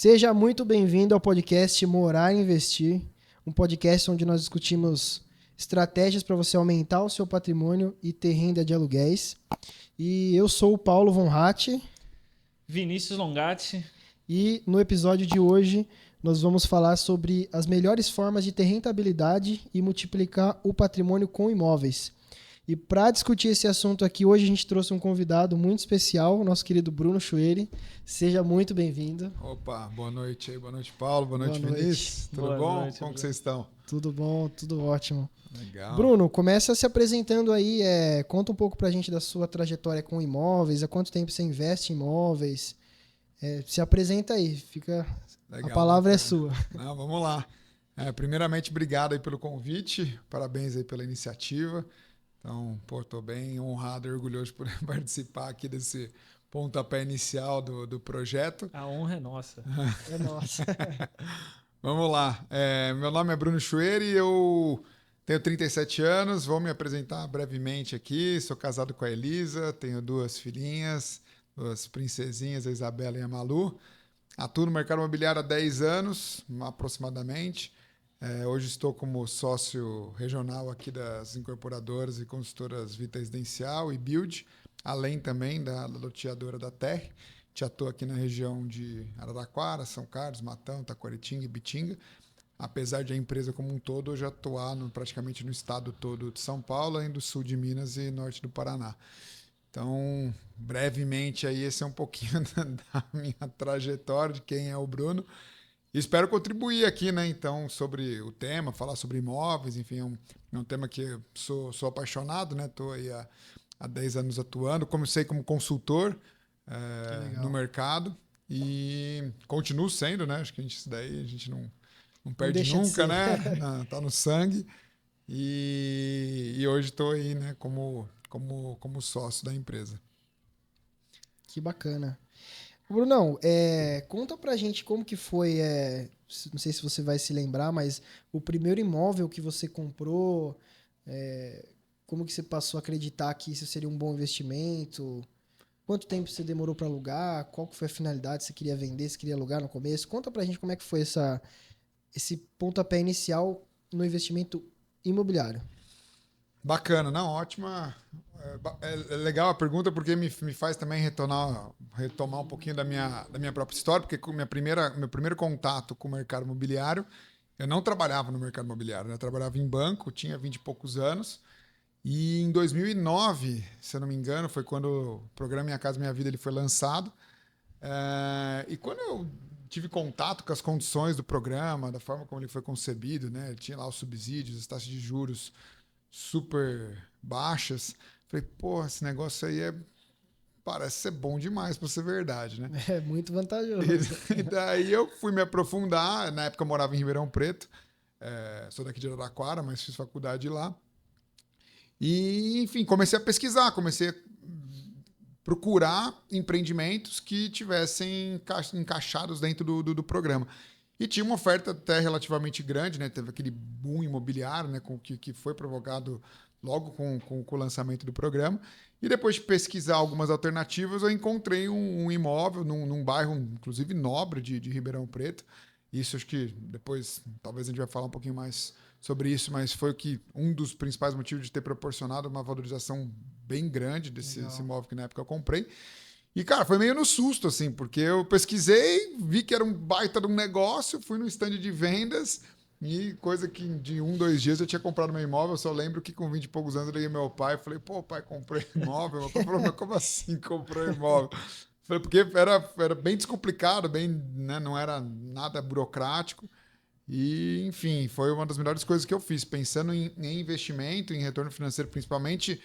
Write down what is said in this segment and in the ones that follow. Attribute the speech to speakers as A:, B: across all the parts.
A: Seja muito bem-vindo ao podcast Morar e Investir, um podcast onde nós discutimos estratégias para você aumentar o seu patrimônio e ter renda de aluguéis. E eu sou o Paulo Von Hatt.
B: Vinícius Longatti.
A: E no episódio de hoje nós vamos falar sobre as melhores formas de ter rentabilidade e multiplicar o patrimônio com imóveis. E para discutir esse assunto aqui, hoje a gente trouxe um convidado muito especial, o nosso querido Bruno Chueri. Seja muito bem-vindo.
C: Opa, boa noite aí, boa noite, Paulo, boa noite,
A: Boa
C: Vinícius. Tudo
B: Boa
C: bom?
B: noite,
C: Como que
B: Bruno.
C: vocês estão?
A: Tudo bom, tudo ótimo.
C: Legal.
A: Bruno, começa se apresentando aí, conta um pouco pra gente da sua trajetória com imóveis, há quanto tempo você investe em imóveis, se apresenta aí,
C: Legal,
A: a palavra é
C: bacana.
A: sua.
C: Não, vamos lá. Primeiramente, obrigado aí pelo convite, parabéns aí pela iniciativa. Então, estou bem honrado e orgulhoso por participar aqui desse pontapé inicial do projeto.
B: A honra é nossa.
A: É nossa.
C: Vamos lá. Meu nome é Bruno Chueri, eu tenho 37 anos, vou me apresentar brevemente aqui. Sou casado com a Elisa, tenho duas filhinhas, duas princesinhas, a Isabela e a Malu. Atuo no mercado imobiliário há 10 anos, aproximadamente. Hoje estou como sócio regional aqui das incorporadoras e consultoras Vita Residencial e Build, além também da loteadora da Terra. A gente atua aqui na região de Araraquara, São Carlos, Matão, Taquaritinga e Bitinga. Apesar de a empresa como um todo hoje atuar praticamente no estado todo de São Paulo, além do sul de Minas e norte do Paraná. Então, brevemente, aí esse é um pouquinho da minha trajetória, de quem é o Bruno. E espero contribuir aqui, né, então, sobre o tema, falar sobre imóveis, enfim, é um tema que eu sou apaixonado, né? Estou aí há 10 anos atuando, comecei como consultor no mercado e continuo sendo, né? Acho que isso daí a gente não perde
A: deixa de
C: nunca,
A: ser.
C: né? Tá no sangue. E hoje estou aí, né, como sócio da empresa.
A: Que bacana. Brunão, conta pra gente como que foi, não sei se você vai se lembrar, mas o primeiro imóvel que você comprou, como que você passou a acreditar que isso seria um bom investimento? Quanto tempo você demorou para alugar? Qual que foi a finalidade? Você queria vender? Você queria alugar no começo? Conta pra gente como é que foi esse pontapé inicial no investimento imobiliário.
C: Bacana, não, ótima. É legal a pergunta porque me faz também retomar um pouquinho da minha própria história, porque meu primeiro contato com o mercado imobiliário, eu não trabalhava no mercado imobiliário, né? Eu trabalhava em banco, tinha 20 e poucos anos, e em 2009, se eu não me engano, foi quando o programa Minha Casa Minha Vida ele foi lançado. E quando eu tive contato com as condições do programa, da forma como ele foi concebido, né? Ele tinha lá os subsídios, as taxas de juros super baixas. Falei, pô, esse negócio aí parece ser bom demais para ser verdade, né?
A: É muito vantajoso.
C: E daí eu fui me aprofundar. Na época eu morava em Ribeirão Preto. Sou daqui de Araraquara, mas fiz faculdade lá. E, enfim, comecei a pesquisar, comecei a procurar empreendimentos que tivessem encaixados dentro do programa. E tinha uma oferta até relativamente grande, né? Teve aquele boom imobiliário, né? Que foi provocado logo com o lançamento do programa. E depois de pesquisar algumas alternativas, eu encontrei um imóvel num bairro, inclusive nobre, de Ribeirão Preto. Isso acho que depois, talvez a gente vai falar um pouquinho mais sobre isso, mas foi um dos principais motivos de ter proporcionado uma valorização bem grande desse imóvel que na época eu comprei. E, cara, foi meio no susto, assim, porque eu pesquisei, vi que era um baita de um negócio, fui no stand de vendas e coisa que de 2 dias eu tinha comprado meu imóvel. Eu só lembro que com 20 e poucos anos eu liguei meu pai e falei, pô, pai, comprei imóvel. Meu pai falou, mas como assim comprou imóvel? Falei, porque era bem descomplicado, né, não era nada burocrático. E, enfim, foi uma das melhores coisas que eu fiz, pensando em investimento, em retorno financeiro, principalmente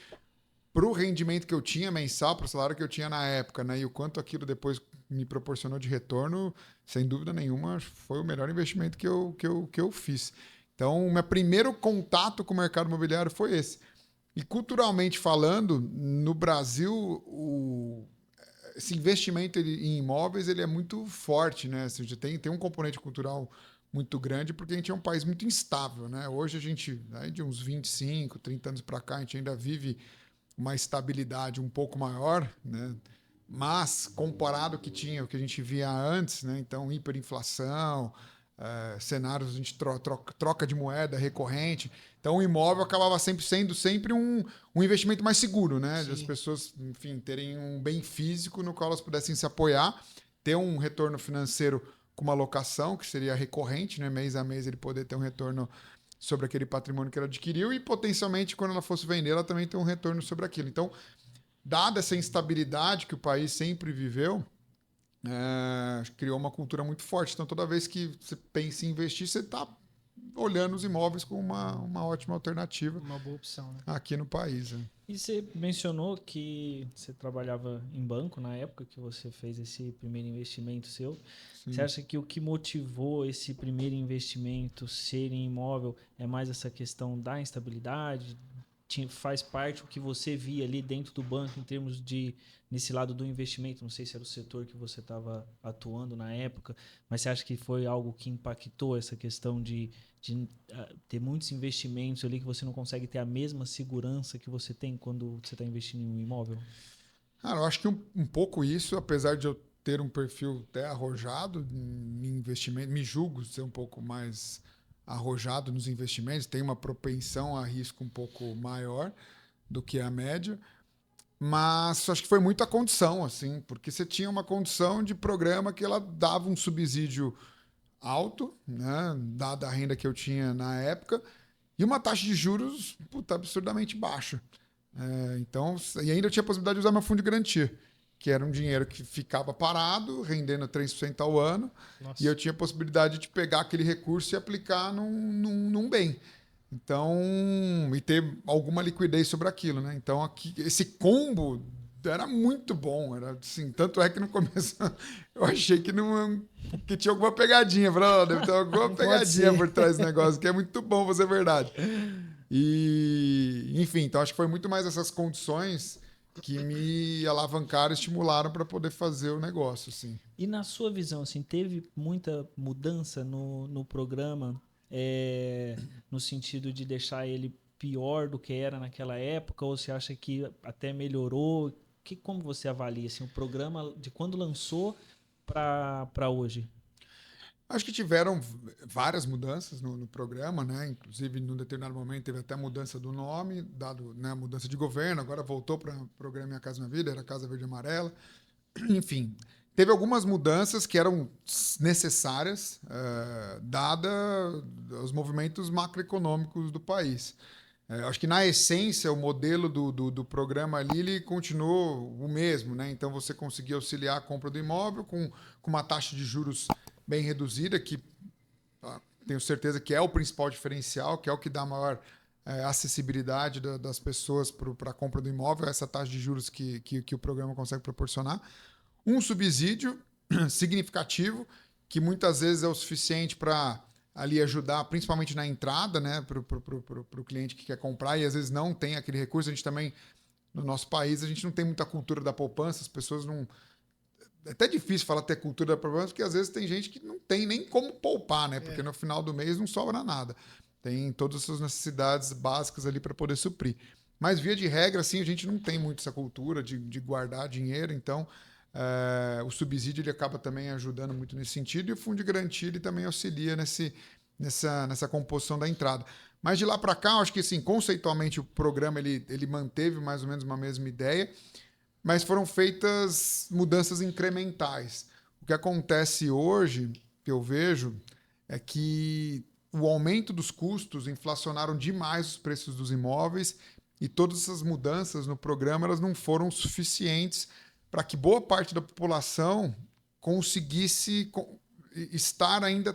C: para o rendimento que eu tinha mensal, para o salário que eu tinha na época, né? E o quanto aquilo depois me proporcionou de retorno, sem dúvida nenhuma, foi o melhor investimento que eu fiz. Então, o meu primeiro contato com o mercado imobiliário foi esse. E culturalmente falando, no Brasil, esse investimento em imóveis ele é muito forte, né? Assim, tem um componente cultural muito grande porque a gente é um país muito instável, né? Hoje a gente, de uns 25, 30 anos para cá, a gente ainda vive uma estabilidade um pouco maior, né? mas comparado ao que tinha, o que a gente via antes, né? Então, hiperinflação, cenários a gente troca de moeda recorrente. Então, o imóvel acabava sendo sempre um investimento mais seguro, né? De as pessoas, enfim, terem um bem físico no qual elas pudessem se apoiar, ter um retorno financeiro com uma locação, que seria recorrente, né? Mês a mês ele poder ter um retorno sobre aquele patrimônio que ela adquiriu e, potencialmente, quando ela fosse vender, ela também ter um retorno sobre aquilo. Então, dada essa instabilidade que o país sempre viveu, criou uma cultura muito forte. Então, toda vez que você pensa em investir, você está olhando os imóveis como uma ótima alternativa.
A: Uma boa opção, né?
C: Aqui no país. Né?
B: E você mencionou que você trabalhava em banco na época que você fez esse primeiro investimento seu.
C: Sim.
B: Você acha que o que motivou esse primeiro investimento ser em imóvel é mais essa questão da instabilidade? Faz parte o que você via ali dentro do banco em termos de, nesse lado do investimento, não sei se era o setor que você estava atuando na época, mas você acha que foi algo que impactou essa questão de ter muitos investimentos ali que você não consegue ter a mesma segurança que você tem quando você está investindo em um imóvel?
C: Cara, eu acho que um pouco isso, apesar de eu ter um perfil até arrojado em investimento, me julgo ser um pouco mais arrojado nos investimentos, tem uma propensão a risco um pouco maior do que a média, mas acho que foi muita condição, assim, porque você tinha uma condição de programa que ela dava um subsídio alto, né, dada a renda que eu tinha na época, e uma taxa de juros absurdamente baixa. Então, e ainda eu tinha a possibilidade de usar meu fundo de garantia, que era um dinheiro que ficava parado, rendendo 3% ao ano. Nossa. E eu tinha a possibilidade de pegar aquele recurso e aplicar num bem. Então, e ter alguma liquidez sobre aquilo, né? Então, aqui, esse combo era muito bom. Era assim, tanto é que no começo eu achei que tinha alguma pegadinha. Falei, deve ter alguma pegadinha por trás desse negócio, que é muito bom pra ser verdade. E, enfim, então acho que foi muito mais essas condições que me alavancaram, estimularam para poder fazer o negócio, assim.
B: E na sua visão, assim, teve muita mudança no programa, no sentido de deixar ele pior do que era naquela época, ou você acha que até melhorou? Como você avalia assim, o programa de quando lançou para hoje?
C: Acho que tiveram várias mudanças no programa, né? Inclusive, num determinado momento, teve até mudança do nome, dado, né, mudança de governo, agora voltou para o programa Minha Casa Minha Vida, era Casa Verde e Amarela. Enfim, teve algumas mudanças que eram necessárias, dada os movimentos macroeconômicos do país. Acho que, na essência, o modelo do programa ali ele continuou o mesmo, né? Então, você conseguia auxiliar a compra do imóvel com uma taxa de juros bem reduzida, que tenho certeza que é o principal diferencial, que é o que dá maior acessibilidade das pessoas para a compra do imóvel, essa taxa de juros que o programa consegue proporcionar. Um subsídio significativo, que muitas vezes é o suficiente para ali ajudar, principalmente na entrada, né, para o cliente que quer comprar e às vezes não tem aquele recurso. A gente também, no nosso país, a gente não tem muita cultura da poupança, as pessoas não... É até difícil falar ter cultura da poupança, porque às vezes tem gente que não tem nem como poupar, né? Porque no final do mês não sobra nada. Tem todas as suas necessidades básicas ali para poder suprir. Mas, via de regra, assim, a gente não tem muito essa cultura de guardar dinheiro, então o subsídio ele acaba também ajudando muito nesse sentido, e o fundo de garantia ele também auxilia nessa composição da entrada. Mas de lá para cá, eu acho que assim, conceitualmente o programa ele manteve mais ou menos uma mesma ideia, mas foram feitas mudanças incrementais. O que acontece hoje, que eu vejo, é que o aumento dos custos inflacionaram demais os preços dos imóveis e todas essas mudanças no programa elas não foram suficientes para que boa parte da população conseguisse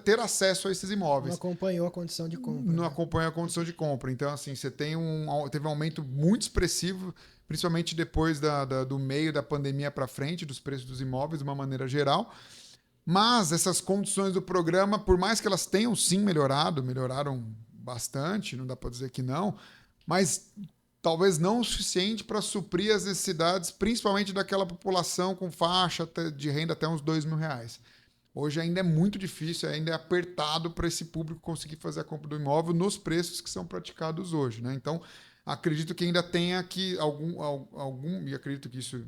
C: ter acesso a esses imóveis.
A: Não acompanhou a condição de compra.
C: Não acompanha a condição de compra. Então, assim, você teve um aumento muito expressivo, principalmente depois do meio da pandemia para frente, dos preços dos imóveis, de uma maneira geral. Mas essas condições do programa, por mais que elas tenham sim melhoraram bastante, não dá para dizer que não, mas talvez não o suficiente para suprir as necessidades, principalmente daquela população com faixa de renda até uns R$2.000. Hoje ainda é muito difícil, ainda é apertado para esse público conseguir fazer a compra do imóvel nos preços que são praticados hoje, né? Então, acredito que ainda tenha aqui algum, e acredito que isso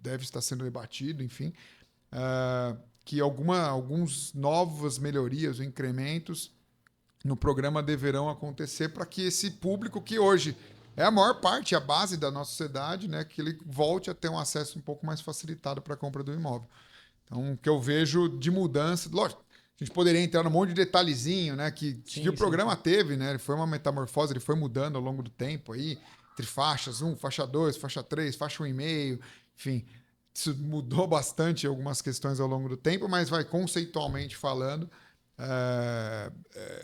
C: deve estar sendo debatido, enfim, que alguns novas melhorias ou incrementos no programa deverão acontecer para que esse público que hoje é a maior parte, a base da nossa sociedade, né, que ele volte a ter um acesso um pouco mais facilitado para a compra do imóvel. Então, o que eu vejo de mudança, lógico, a gente poderia entrar num monte de detalhezinho, né, que o programa teve, né, ele foi uma metamorfose, ele foi mudando ao longo do tempo aí, entre faixas 1, faixa 2, faixa 3, faixa 1,5, enfim, isso mudou bastante algumas questões ao longo do tempo, mas vai conceitualmente falando,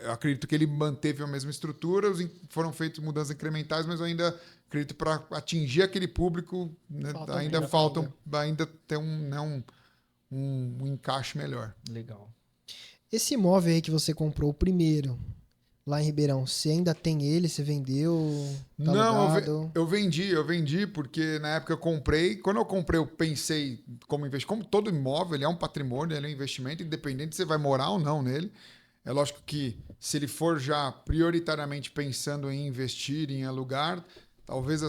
C: eu acredito que ele manteve a mesma estrutura, foram feitas mudanças incrementais, mas eu ainda acredito para atingir aquele público, né, ainda ter um encaixe melhor.
B: Legal.
A: Esse imóvel aí que você comprou o primeiro, lá em Ribeirão, você ainda tem ele? Você vendeu? Tá alugado?
C: Eu vendi porque na época eu comprei. Quando eu comprei, eu pensei como investir. Como todo imóvel, ele é um patrimônio, ele é um investimento, independente se você vai morar ou não nele. É lógico que se ele for já prioritariamente pensando em investir, em alugar, talvez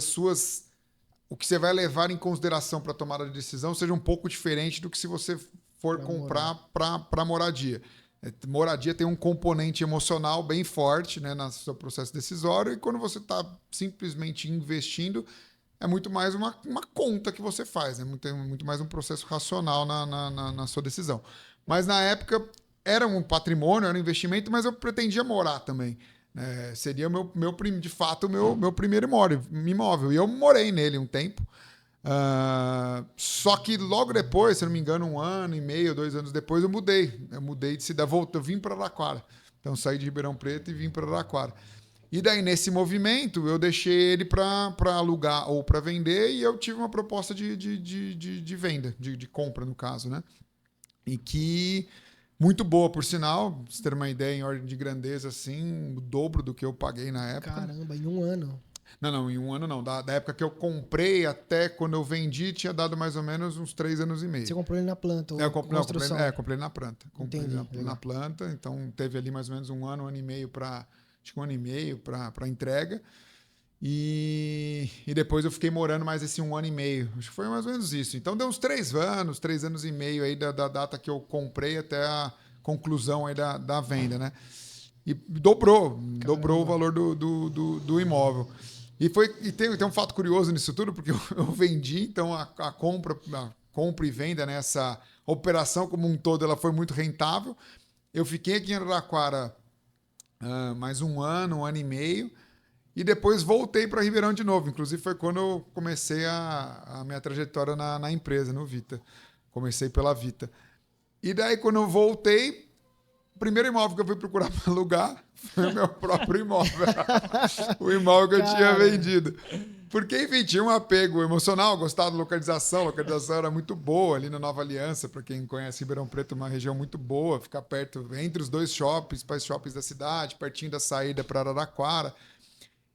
C: o que você vai levar em consideração para a tomada de decisão seja um pouco diferente do que se você for comprar para moradia. Moradia tem um componente emocional bem forte, né, no seu processo decisório, e quando você está simplesmente investindo, é muito mais uma conta que você faz, né? Muito mais um processo racional na sua decisão. Mas na época era um patrimônio, era um investimento, mas eu pretendia morar também. Seria de fato o meu primeiro imóvel. E eu morei nele um tempo. Só que logo depois, se não me engano, 1 ano e meio, 2 anos depois, eu mudei. Eu mudei de cidade, eu vim para Araraquara. Então, saí de Ribeirão Preto e vim para Araraquara. E daí, nesse movimento, eu deixei ele para alugar ou para vender, e eu tive uma proposta de venda, de compra, no caso, né? E que muito boa, por sinal, pra você ter uma ideia, em ordem de grandeza, assim, o dobro do que eu paguei na época.
A: Caramba, em 1 ano.
C: Não, em 1 ano não. Da época que eu comprei até quando eu vendi, tinha dado mais ou menos uns 3 anos e meio.
A: Você comprou ele na planta?
C: Comprei na planta. Comprei na planta, então teve ali mais ou menos 1 ano e meio para entrega. E depois eu fiquei morando mais esse 1 ano e meio. Acho que foi mais ou menos isso. Então deu uns 3 anos e meio aí da data que eu comprei até a conclusão aí da venda, né? E dobrou o valor do imóvel. E tem um fato curioso nisso tudo, porque eu vendi, então a compra e venda, né, essa operação como um todo, ela foi muito rentável. Eu fiquei aqui em Araraquara mais 1 ano e meio, e depois voltei para Ribeirão de novo. Inclusive foi quando eu comecei a minha trajetória na empresa, no Vita. Comecei pela Vita. E daí, quando eu voltei, o primeiro imóvel que eu fui procurar para alugar foi o meu próprio imóvel. O imóvel que eu tinha vendido. Porque, enfim, tinha um apego emocional, gostava da localização. A localização era muito boa ali na Nova Aliança. Para quem conhece Ribeirão Preto, uma região muito boa. Ficar perto, entre os 2 principais shoppings da cidade, pertinho da saída para Araraquara.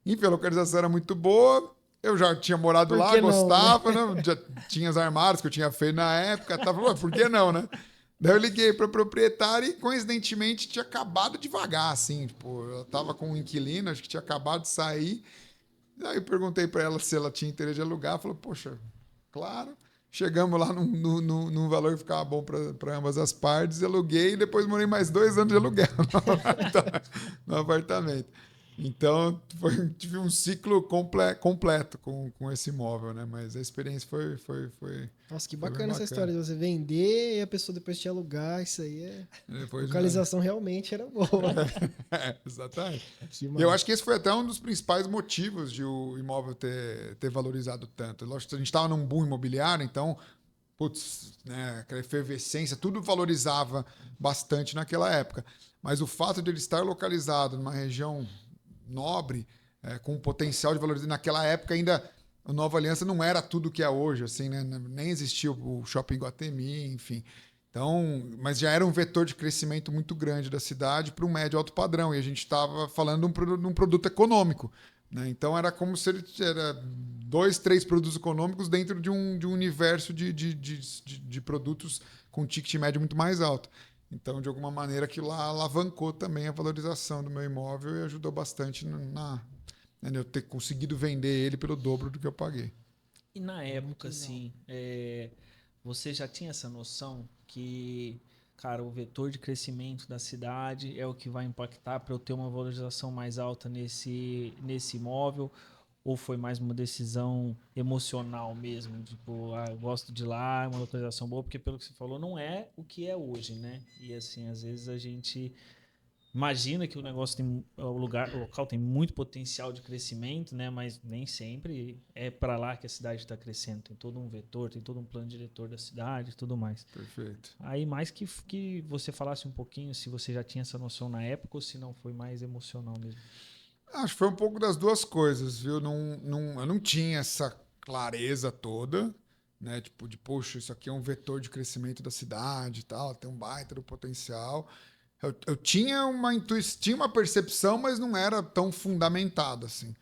C: Enfim, a localização era muito boa. Eu já tinha morado lá, gostava, né? Já tinha os armários que eu tinha feito na época. Tava, por que não, né? Daí eu liguei para a proprietária e, coincidentemente, tinha acabado de vagar, assim. Tipo, eu estava com um inquilino, acho que tinha acabado de sair. Daí eu perguntei para ela se ela tinha interesse de alugar. Ela falou, poxa, claro. Chegamos lá num valor que ficava bom para ambas as partes. Aluguei e depois morei mais 2 anos de aluguel no apartamento. Então, tive um ciclo completo com esse imóvel, né? Mas a experiência foi
A: Nossa, que bacana essa história de você vender e a pessoa depois te alugar. Isso aí a localização realmente era boa.
C: Exatamente. E eu acho que esse foi até um dos principais motivos de o imóvel ter valorizado tanto. Lógico que a gente estava num boom imobiliário, então, né, aquela efervescência, tudo valorizava bastante naquela época. Mas o fato de ele estar localizado numa região nobre, com um potencial de valorização. Naquela época ainda a Nova Aliança não era tudo que é hoje, assim, né? Nem existia o Shopping Iguatemi, enfim. Então, mas já era um vetor de crescimento muito grande da cidade para um médio alto padrão, e a gente estava falando de um produto econômico, né? Então era como se ele era 2, 3 produtos econômicos dentro de um universo de produtos com ticket médio muito mais alto. Então, de alguma maneira, aquilo lá alavancou também a valorização do meu imóvel e ajudou bastante eu ter conseguido vender ele pelo dobro do que eu paguei.
B: E na época,
A: legal.
B: assim, você já tinha essa noção que, cara, o vetor de crescimento da cidade é o que vai impactar para eu ter uma valorização mais alta nesse imóvel? Ou foi mais uma decisão emocional mesmo? Tipo, eu gosto de lá, é uma localização boa, porque pelo que você falou, não é o que é hoje, né? E assim, às vezes a gente imagina que o negócio tem, o local tem muito potencial de crescimento, né? Mas nem sempre é para lá que a cidade está crescendo. Tem todo um vetor, tem todo um plano diretor da cidade e tudo mais.
C: Perfeito.
B: Aí mais que você falasse um pouquinho se você já tinha essa noção na época ou se não foi mais emocional mesmo.
C: Acho que foi um pouco das duas coisas, viu? Eu não tinha essa clareza toda, né? Tipo, de, poxa, isso aqui é um vetor de crescimento da cidade e tal, tem um baita do potencial. Eu tinha uma intuição, tinha uma percepção, mas não era tão fundamentada assim.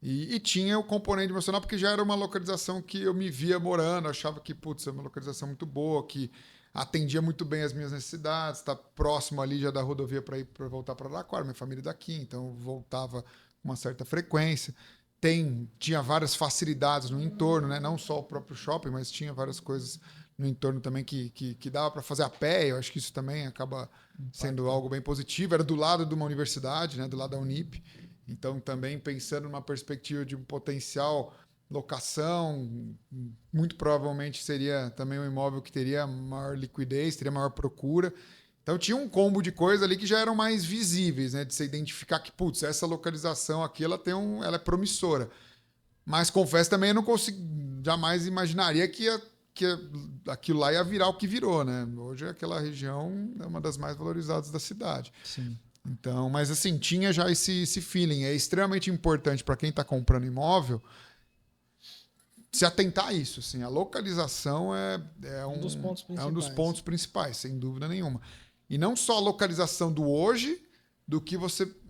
C: E tinha o componente emocional, porque já era uma localização que eu me via morando, achava que, putz, é uma localização muito boa, que atendia muito bem as minhas necessidades, está próximo ali já da rodovia para voltar para Araraquara, minha família é daqui, então eu voltava com uma certa frequência. Tinha várias facilidades no entorno, né? Não só o próprio shopping, mas tinha várias coisas no entorno também que dava para fazer a pé. Eu acho que isso também acaba sendo algo bem positivo. Era do lado de uma universidade, né? Do lado da Unip. Então, também pensando numa perspectiva de um potencial locação, muito provavelmente seria também um imóvel que teria maior liquidez, teria maior procura. Então, tinha um combo de coisas ali que já eram mais visíveis, né? De você identificar que, putz, essa localização aqui ela é promissora. Mas confesso também, eu não consigo, jamais imaginaria que aquilo lá ia virar o que virou, né? Hoje aquela região é uma das mais valorizadas da cidade.
B: Sim.
C: Então, mas assim, tinha já esse feeling. É extremamente importante para quem está comprando imóvel se atentar a isso. Assim, a localização
A: Um dos pontos
C: é um dos
A: principais.
C: pontos principais, sem dúvida nenhuma. E não só a localização do hoje,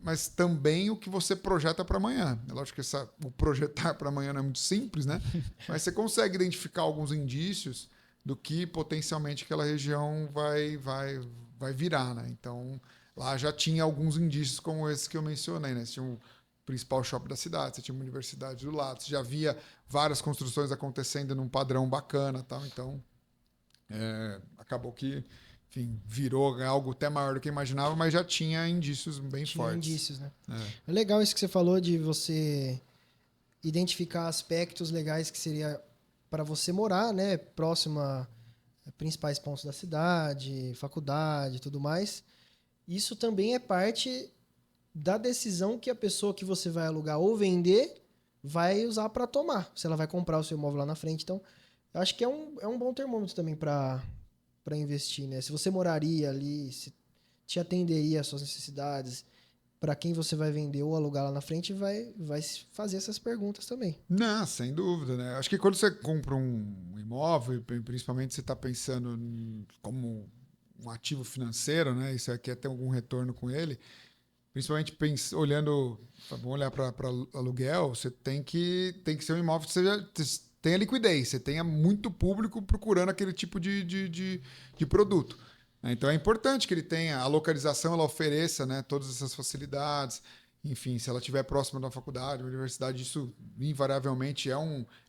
C: mas também o que você projeta para amanhã. É lógico que o projetar para amanhã não é muito simples, né? Mas você consegue identificar alguns indícios do que potencialmente aquela região vai virar, né? Então, lá já tinha alguns indícios como esses que eu mencionei, né? Você tinha o principal shopping da cidade, você tinha uma universidade do lado, você já via várias construções acontecendo num padrão bacana, tal. Então, acabou que, enfim, virou algo até maior do que eu imaginava, mas já tinha indícios bem
A: Tinha
C: fortes.
A: indícios, né? É legal isso que você falou de você identificar aspectos legais que seria para você morar, né? Próximo a principais pontos da cidade, faculdade e tudo mais. Isso também é parte da decisão que a pessoa que você vai alugar ou vender vai usar para tomar. Se ela vai comprar o seu imóvel lá na frente. Então, eu acho que é um bom termômetro também para investir, né? Se você moraria ali, se te atenderia às suas necessidades, para quem você vai vender ou alugar lá na frente, vai fazer essas perguntas também.
C: Não, sem dúvida, né? Acho que quando você compra um imóvel, principalmente você está pensando como um ativo financeiro, né? Isso aqui é ter algum retorno com ele. Principalmente olhando, vamos olhar para aluguel, você tem que ser um imóvel que seja, tenha liquidez, você tenha muito público procurando aquele tipo de produto. Então é importante que ele tenha a localização, ela ofereça, né, todas essas facilidades. Enfim, se ela estiver próxima da faculdade, da universidade, isso invariavelmente é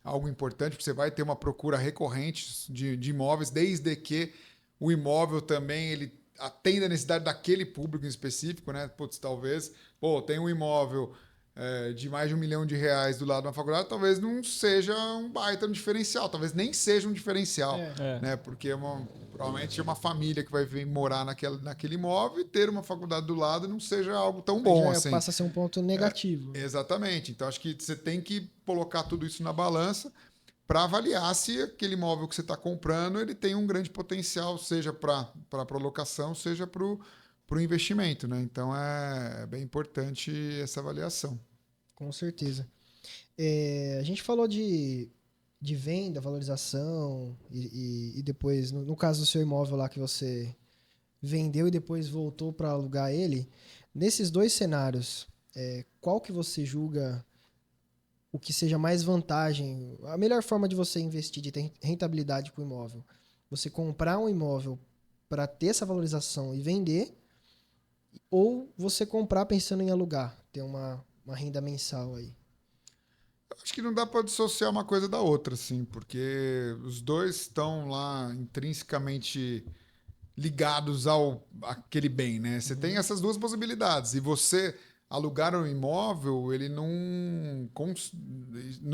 C: algo importante, porque você vai ter uma procura recorrente de imóveis, desde que o imóvel também ele atenda a necessidade daquele público em específico, né? Putz, talvez, tem um imóvel de mais de R$1 milhão do lado de uma faculdade, talvez não seja um baita um diferencial, talvez nem seja um diferencial, né? Porque provavelmente é uma família que vai vir morar naquele imóvel e ter uma faculdade do lado não seja algo tão bom assim.
A: Passa a ser um ponto negativo.
C: Exatamente. Então, acho que você tem que colocar tudo isso na balança para avaliar se aquele imóvel que você está comprando ele tem um grande potencial, seja para locação, seja para o investimento, né? Então é bem importante essa avaliação.
A: Com certeza. A gente falou de venda, valorização e depois, no caso do seu imóvel lá que você vendeu e depois voltou para alugar ele, nesses dois cenários, qual que você julga o que seja mais vantagem, a melhor forma de você investir, de ter rentabilidade com o imóvel? Você comprar um imóvel para ter essa valorização e vender, ou você comprar pensando em alugar, ter uma renda mensal aí?
C: Acho que não dá para dissociar uma coisa da outra, assim, porque os dois estão lá intrinsecamente ligados ao aquele bem, né? Você tem essas duas possibilidades e você alugar um imóvel, ele não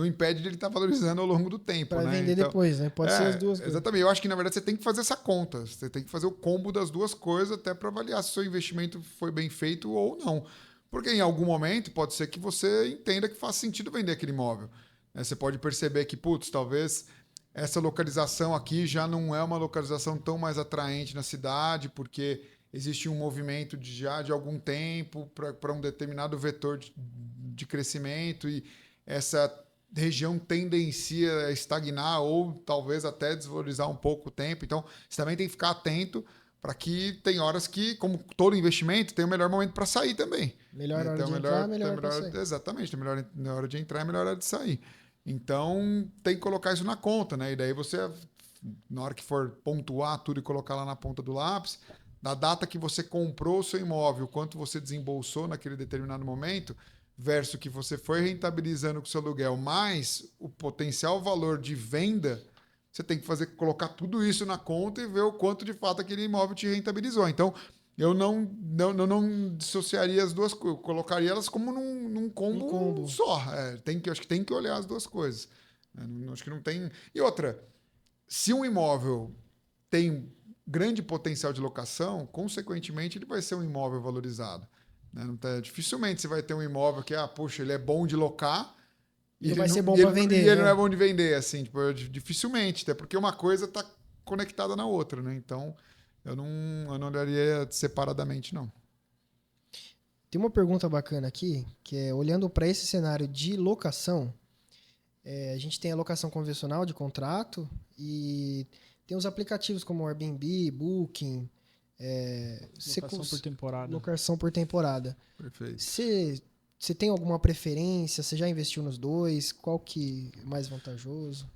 C: impede de ele estar valorizando ao longo do tempo,
A: Para
C: né?
A: vender
C: Então,
A: depois, né? Pode ser as duas coisas.
C: exatamente. Eu acho que na verdade você tem que fazer essa conta, você tem que fazer o combo das duas coisas até para avaliar se o seu investimento foi bem feito ou não. Porque em algum momento pode ser que você entenda que faz sentido vender aquele imóvel. Né? Você pode perceber que, putz, talvez essa localização aqui já não é uma localização tão mais atraente na cidade, porque existe um movimento já de algum tempo para um determinado vetor de crescimento e essa região tendencia a estagnar ou talvez até desvalorizar um pouco o tempo. Então, você também tem que ficar atento para que tem horas que, como todo investimento, tem o melhor momento para sair também.
A: Melhor hora
C: Então,
A: de entrar, melhor para sair.
C: exatamente, melhor na hora de entrar é melhor hora de sair. Então, tem que colocar isso na conta, né? E daí você, na hora que for pontuar tudo e colocar lá na ponta do lápis, da data que você comprou o seu imóvel, quanto você desembolsou naquele determinado momento, versus o que você foi rentabilizando com o seu aluguel, mais o potencial valor de venda, você tem que colocar tudo isso na conta e ver o quanto de fato aquele imóvel te rentabilizou. Então, eu não dissociaria as duas coisas, eu colocaria elas como num combo só. Acho que tem que olhar as duas coisas. Acho que não tem. E outra, se um imóvel tem grande potencial de locação, consequentemente, ele vai ser um imóvel valorizado. Né? Dificilmente você vai ter um imóvel que, poxa, ele é bom de locar.
A: E ele vai ser bom para vender.
C: E ele não é bom de vender, assim, tipo, dificilmente, até porque uma coisa está conectada na outra, né? Então, eu não olharia separadamente, não.
A: Tem uma pergunta bacana aqui, que é, olhando para esse cenário de locação, a gente tem a locação convencional de contrato e tem os aplicativos como Airbnb, Booking,
B: Locação por temporada.
A: Locação por temporada.
C: Perfeito.
A: Você tem alguma preferência? Você já investiu nos dois? Qual que é mais vantajoso?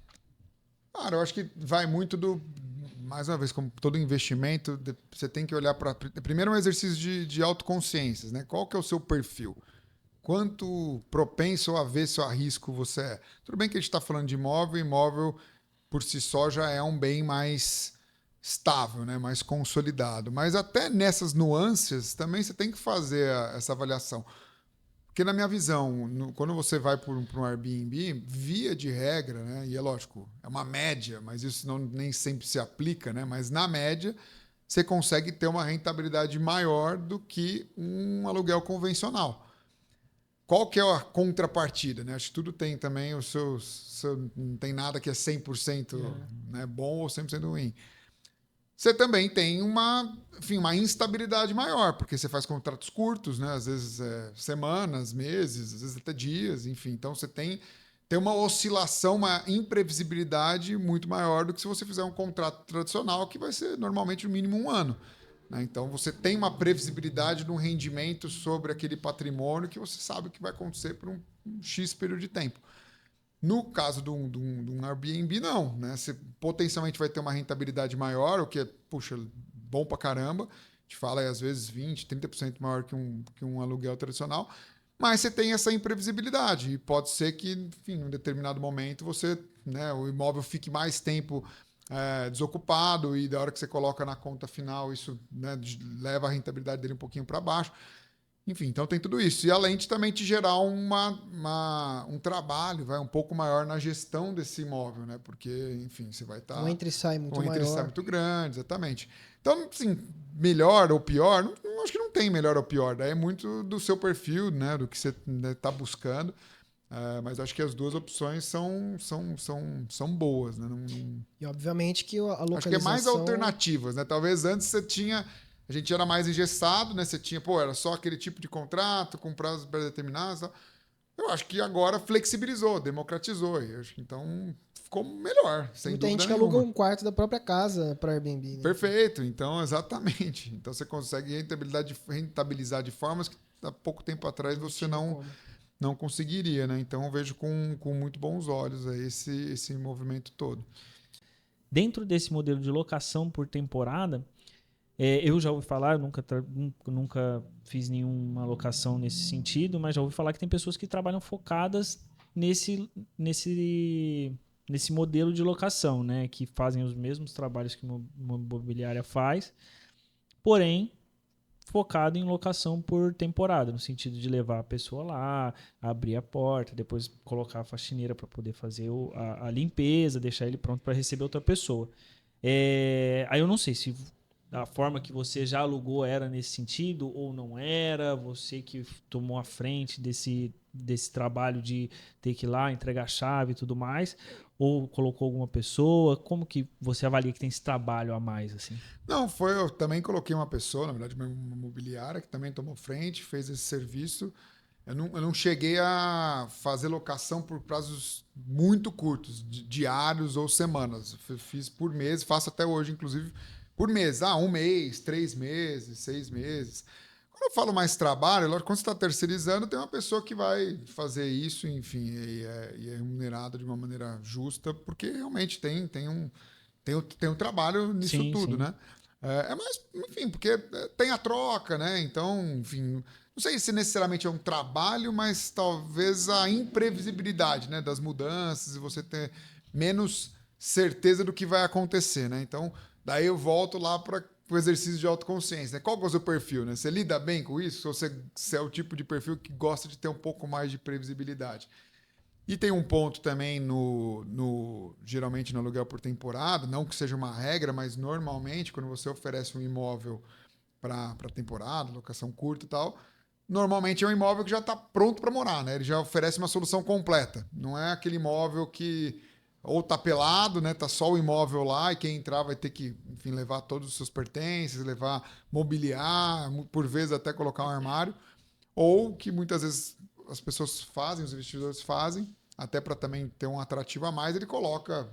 C: Cara, eu acho que vai muito mais uma vez, como todo investimento, você tem que olhar para... Primeiro, um exercício de autoconsciência, né? Qual que é o seu perfil? Quanto propenso ou avesso a risco você é? Tudo bem que a gente está falando de imóvel por si só já é um bem mais estável, né? Mais consolidado. Mas até nessas nuances também você tem que fazer essa avaliação. Porque na minha visão, quando você vai para um Airbnb, via de regra, né? E é lógico, é uma média, mas isso nem sempre se aplica, né? Mas na média, você consegue ter uma rentabilidade maior do que um aluguel convencional. Qual que é a contrapartida? Né? Acho que tudo tem também os seus... Não tem nada que é 100% né, bom ou 100% ruim. Você também tem uma instabilidade maior, porque você faz contratos curtos, né? Às vezes semanas, meses, às vezes até dias, enfim. Então você tem uma oscilação, uma imprevisibilidade muito maior do que se você fizer um contrato tradicional, que vai ser normalmente no mínimo 1 ano. Né? Então você tem uma previsibilidade de um rendimento sobre aquele patrimônio que você sabe que vai acontecer por um X período de tempo. No caso de um Airbnb, não. Né? Você potencialmente vai ter uma rentabilidade maior, o que é, puxa, bom pra caramba. A gente fala às vezes 20%, 30% maior que um aluguel tradicional. Mas você tem essa imprevisibilidade. E pode ser que, enfim, em um determinado momento, o imóvel fique mais tempo desocupado e da hora que você coloca na conta final, isso leva a rentabilidade dele um pouquinho para baixo. Enfim, então tem tudo isso. E além de também te gerar um trabalho um pouco maior na gestão desse imóvel, né? Porque, enfim, você vai estar...
A: Um entra e sai muito maior.
C: Um entra e sai muito grande, exatamente. Então, assim, melhor ou pior, acho que não tem melhor ou pior. Daí é muito do seu perfil, né? Do que você está buscando. Mas acho que as duas opções são boas, né?
A: E obviamente que a localização...
C: Acho que é mais alternativas, né? Talvez antes a gente era mais engessado, né? Você tinha, era só aquele tipo de contrato com prazos pré-determinados. Eu acho que agora flexibilizou, democratizou. Então ficou melhor, sem dúvida nenhuma. Muita gente que
A: aluga um quarto da própria casa para Airbnb. Né?
C: Perfeito, então exatamente. Então você consegue rentabilizar de formas que há pouco tempo atrás você não conseguiria, né? Então eu vejo com muito bons olhos aí esse movimento todo.
B: Dentro desse modelo de locação por temporada, eu já ouvi falar, nunca fiz nenhuma locação nesse sentido, mas já ouvi falar que tem pessoas que trabalham focadas nesse modelo de locação, né? Que fazem os mesmos trabalhos que uma imobiliária faz, porém focado em locação por temporada, no sentido de levar a pessoa lá, abrir a porta, depois colocar a faxineira para poder fazer a limpeza, deixar ele pronto para receber outra pessoa. Aí eu não sei se a forma que você já alugou era nesse sentido ou não era, você que tomou a frente desse trabalho de ter que ir lá, entregar a chave e tudo mais, ou colocou alguma pessoa, como que você avalia que tem esse trabalho a mais, assim?
C: Não, eu também coloquei uma pessoa, na verdade, uma imobiliária, que também tomou frente, fez esse serviço. Eu não cheguei a fazer locação por prazos muito curtos, diários ou semanas. Fiz por mês, faço até hoje, inclusive, por mês. 1 mês, 3 meses, 6 meses. Quando eu falo mais trabalho, lógico, quando você está terceirizando, tem uma pessoa que vai fazer isso, enfim, e é remunerada de uma maneira justa, porque realmente tem um trabalho nisso
B: Sim,
C: tudo,
B: sim.
C: né? Mais, enfim, porque tem a troca, né? Então, enfim, não sei se necessariamente é um trabalho, mas talvez a imprevisibilidade, né, das mudanças e você ter menos certeza do que vai acontecer, né? Então, daí eu volto lá para o exercício de autoconsciência, né? Qual que é o seu perfil, né? Você lida bem com isso? Ou você é o tipo de perfil que gosta de ter um pouco mais de previsibilidade? E tem um ponto também geralmente no aluguel por temporada, não que seja uma regra, mas normalmente quando você oferece um imóvel para temporada, locação curta e tal, normalmente é um imóvel que já está pronto para morar, né? Ele já oferece uma solução completa. Não é aquele imóvel que ou tá pelado, né? Tá só o imóvel lá e quem entrar vai ter que, enfim, levar todos os seus pertences, levar mobiliar, por vezes até colocar um armário, ou que muitas vezes as pessoas fazem, os investidores fazem, até para também ter um atrativo a mais, ele coloca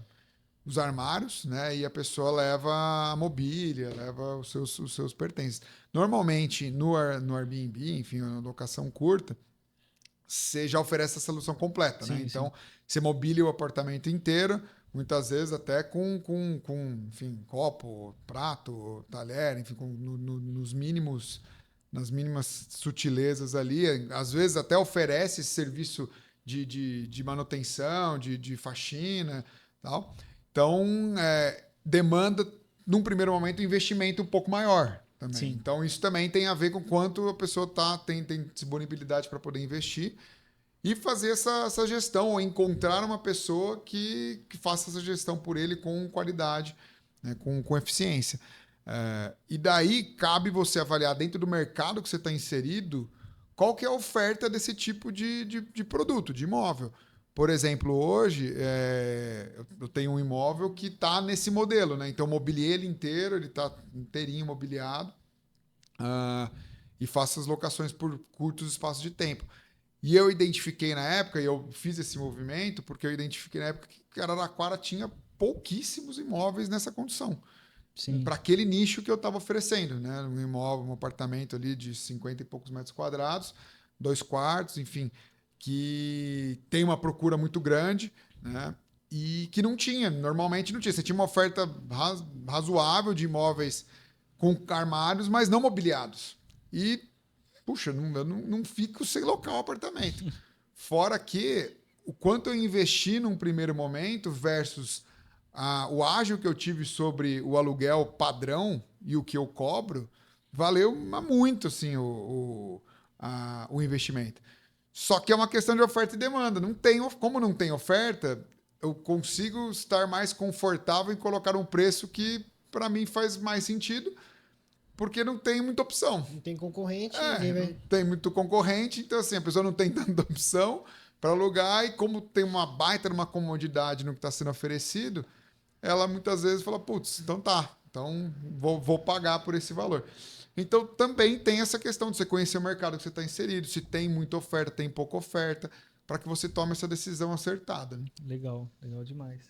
C: os armários, né? E a pessoa leva a mobília, leva os seus pertences. Normalmente, no Airbnb, enfim, na locação curta, você já oferece a solução completa, né?
B: Sim, sim.
C: Então, você mobilia o apartamento inteiro, muitas vezes até com enfim, copo, prato, talher, enfim, nos mínimos, nas mínimas sutilezas ali. Às vezes até oferece esse serviço de manutenção, de faxina, tal. Então, demanda, num primeiro momento, um investimento um pouco maior também.
B: Sim.
C: Então, isso também tem a ver com quanto a pessoa tem disponibilidade para poder investir e fazer essa gestão, ou encontrar uma pessoa que faça essa gestão por ele com qualidade, né, com eficiência. E daí cabe você avaliar dentro do mercado que você está inserido qual que é a oferta desse tipo de produto, de imóvel. Por exemplo, hoje eu tenho um imóvel que está nesse modelo, né? Então eu mobiliei ele inteiro, ele está inteirinho mobiliado, e faço as locações por curtos espaços de tempo. E eu identifiquei na época, e eu fiz esse movimento, porque eu identifiquei na época que Araraquara tinha pouquíssimos imóveis nessa condição.
B: Sim.
C: Para aquele nicho que eu estava oferecendo, né? Um imóvel, um apartamento ali de 50 e poucos metros quadrados, 2 quartos, enfim, que tem uma procura muito grande, né? E que não tinha, normalmente não tinha. Você tinha uma oferta razoável de imóveis com armários, mas não mobiliados. E, puxa, eu não fico sem local o apartamento. Fora que o quanto eu investi num primeiro momento versus o ágio que eu tive sobre o aluguel padrão e o que eu cobro, valeu muito assim, o investimento. Só que é uma questão de oferta e demanda. Como não tem oferta, eu consigo estar mais confortável em colocar um preço que para mim faz mais sentido, porque não tem muita opção.
A: Não tem concorrente, ninguém
C: Não
A: vai.
C: tem muito concorrente, então assim, a pessoa não tem tanta opção para alugar, e como tem uma baita uma comodidade no que está sendo oferecido, ela muitas vezes fala, putz, então tá, então vou pagar por esse valor. Então também tem essa questão de você conhecer o mercado que você está inserido, se tem muita oferta, tem pouca oferta, para que você tome essa decisão acertada. Né?
B: Legal, legal demais.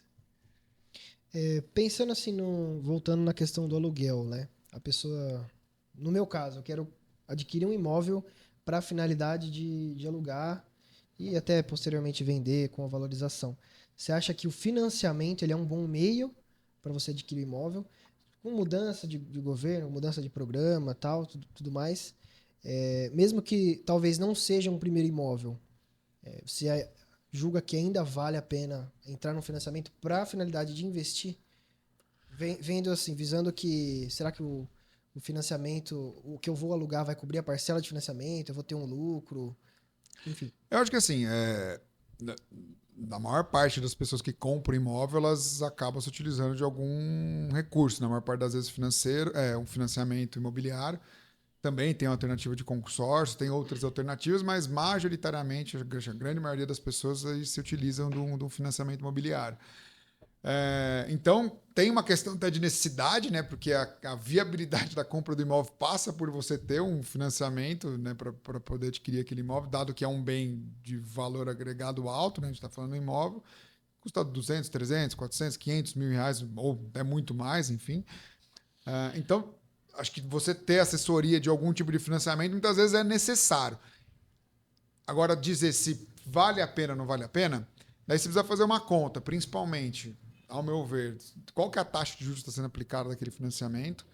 A: Pensando assim, voltando na questão do aluguel, né? A pessoa, no meu caso, eu quero adquirir um imóvel para a finalidade de alugar e até posteriormente vender com a valorização. Você acha que o financiamento ele é um bom meio para você adquirir imóvel? Com mudança de governo, mudança de programa, tal, tudo mais. Mesmo que talvez não seja um primeiro imóvel, julga que ainda vale a pena entrar no financiamento para a finalidade de investir? Vendo assim, visando que será que o financiamento, o que eu vou alugar vai cobrir a parcela de financiamento, eu vou ter um lucro, enfim.
C: Eu acho que assim, na maior parte das pessoas que compram imóvel, elas acabam se utilizando de algum recurso. Na maior parte das vezes financeiro, um financiamento imobiliário. Também tem a alternativa de consórcio, tem outras alternativas, mas majoritariamente, a grande maioria das pessoas aí se utilizam de um financiamento imobiliário. Então, tem uma questão até de necessidade, né? Porque a viabilidade da compra do imóvel passa por você ter um financiamento, né? Para poder adquirir aquele imóvel, dado que é um bem de valor agregado alto, né? A gente está falando do imóvel, custa 200, 300, 400, 500 mil reais, ou é muito mais, enfim. Então, acho que você ter assessoria de algum tipo de financiamento, muitas vezes é necessário. Agora, dizer se vale a pena ou não vale a pena, daí você precisa fazer uma conta, principalmente, ao meu ver, qual que é a taxa de juros que está sendo aplicada naquele financiamento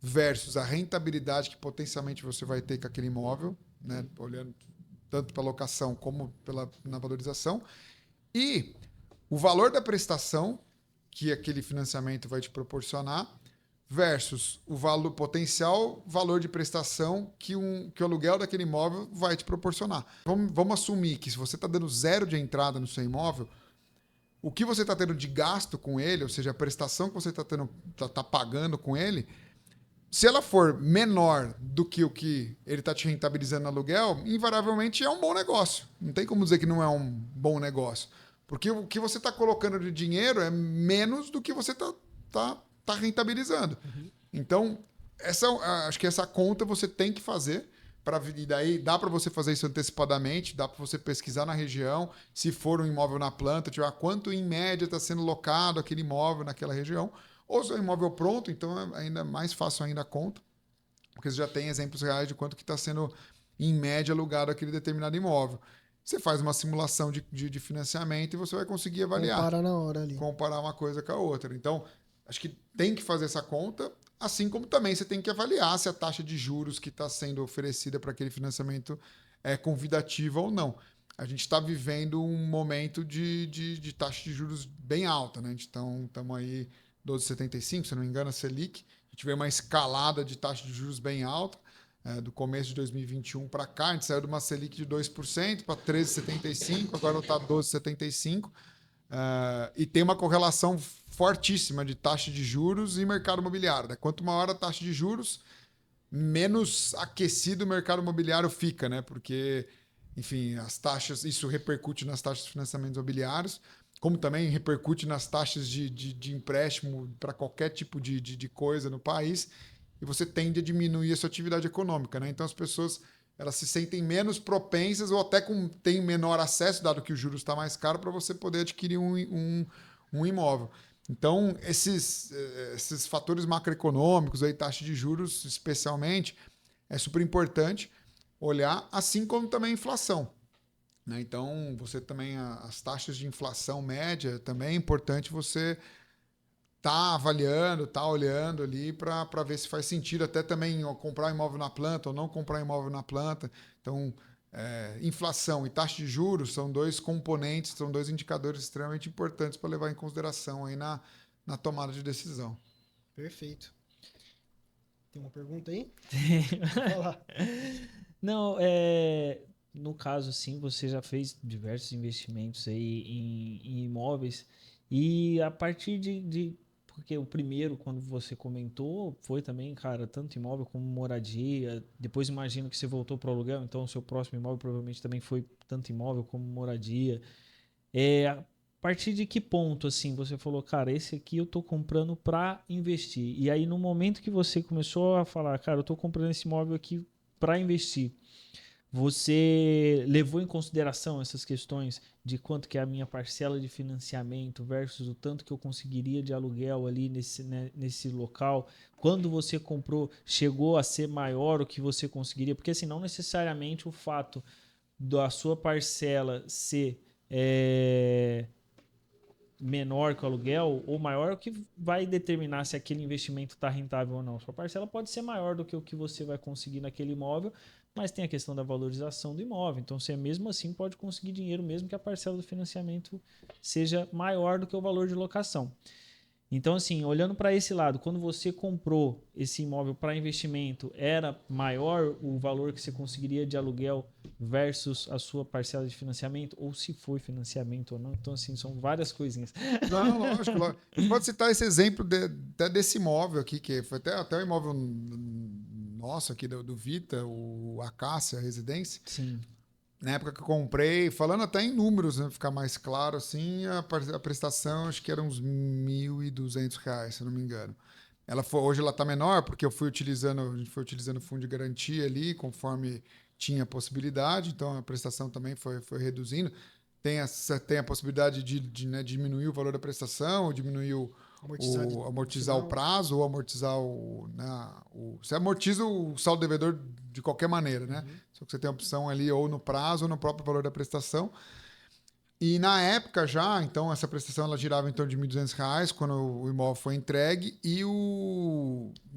C: versus a rentabilidade que potencialmente você vai ter com aquele imóvel, né? Olhando tanto pela locação como na valorização, e o valor da prestação que aquele financiamento vai te proporcionar versus o potencial valor de prestação que o aluguel daquele imóvel vai te proporcionar. Vamos assumir que se você está dando zero de entrada no seu imóvel, o que você está tendo de gasto com ele, ou seja, a prestação que você está pagando com ele, se ela for menor do que o que ele está te rentabilizando no aluguel, invariavelmente é um bom negócio. Não tem como dizer que não é um bom negócio. Porque o que você está colocando de dinheiro é menos do que você está rentabilizando. Uhum. Então, acho que essa conta você tem que fazer. E daí dá para você fazer isso antecipadamente, dá para você pesquisar na região, se for um imóvel na planta, tiver quanto em média está sendo locado aquele imóvel naquela região, ou se é um imóvel pronto, então é ainda mais fácil ainda a conta, porque você já tem exemplos reais de quanto que está sendo em média alugado aquele determinado imóvel. Você faz uma simulação de financiamento e você vai conseguir avaliar.
A: Compara na hora ali.
C: Comparar uma coisa com a outra. Então, acho que tem que fazer essa conta, assim como também você tem que avaliar se a taxa de juros que está sendo oferecida para aquele financiamento é convidativa ou não. A gente está vivendo um momento de taxa de juros bem alta, né? Então, estamos aí 12,75, se não me engano, a Selic. A gente vê uma escalada de taxa de juros bem alta. Do começo de 2021 para cá, a gente saiu de uma Selic de 2% para 13,75%, agora está 12,75%. E tem uma correlação fortíssima de taxa de juros e mercado imobiliário. Né? Quanto maior a taxa de juros, menos aquecido o mercado imobiliário fica, né? Porque, enfim, as taxas, isso repercute nas taxas de financiamentos imobiliários, como também repercute nas taxas de empréstimo para qualquer tipo de coisa no país, e você tende a diminuir a sua atividade econômica. Né? Então as pessoas elas se sentem menos propensas ou até têm menor acesso, dado que o juros está mais caro, para você poder adquirir um imóvel. Então, esses fatores macroeconômicos, aí, taxa de juros especialmente, é super importante olhar, assim como também a inflação. Né? Então, você também, as taxas de inflação média, também é importante você tá avaliando, tá olhando ali para ver se faz sentido até também comprar imóvel na planta ou não comprar imóvel na planta. Então, inflação e taxa de juros são dois componentes, são dois indicadores extremamente importantes para levar em consideração aí na tomada de decisão.
A: Perfeito. Tem uma pergunta aí?
B: Não, no caso, sim, você já fez diversos investimentos aí em imóveis e a partir porque o primeiro, quando você comentou, foi também, cara, tanto imóvel como moradia. Depois imagino que você voltou para o aluguel, então o seu próximo imóvel provavelmente também foi tanto imóvel como moradia. A partir de que ponto, assim, você falou, cara, esse aqui eu tô comprando para investir? E aí, no momento que você começou a falar, cara, eu tô comprando esse imóvel aqui para investir, você levou em consideração essas questões de quanto que é a minha parcela de financiamento versus o tanto que eu conseguiria de aluguel ali nesse local? Quando você comprou, chegou a ser maior o que você conseguiria? Porque assim, não necessariamente o fato da sua parcela ser menor que o aluguel ou maior é o que vai determinar se aquele investimento está rentável ou não. Sua parcela pode ser maior do que o que você vai conseguir naquele imóvel, mas tem a questão da valorização do imóvel. Então, você mesmo assim pode conseguir dinheiro, mesmo que a parcela do financiamento seja maior do que o valor de locação. Então, assim, olhando para esse lado, quando você comprou esse imóvel para investimento, era maior o valor que você conseguiria de aluguel versus a sua parcela de financiamento? Ou se foi financiamento ou não? Então, assim, são várias coisinhas.
C: Não, lógico. A gente pode citar esse exemplo até desse imóvel aqui, que foi até o imóvel nosso aqui do Vita, o Acácia Residência.
B: Sim.
C: Na época que eu comprei, falando até em números, né, ficar mais claro, assim, a prestação acho que era uns R$ 1.200, se eu não me engano. Hoje ela está menor, porque a gente foi utilizando o fundo de garantia ali, conforme tinha possibilidade, então a prestação também foi reduzindo. Tem a possibilidade de, né, diminuir o valor da prestação, ou diminuir amortizar o prazo, ou amortizar você amortiza o saldo devedor de qualquer maneira, né? Só que você tem a opção ali ou no prazo ou no próprio valor da prestação. E na época já, então, essa prestação ela girava em torno de R$ 1.200 quando o imóvel foi entregue e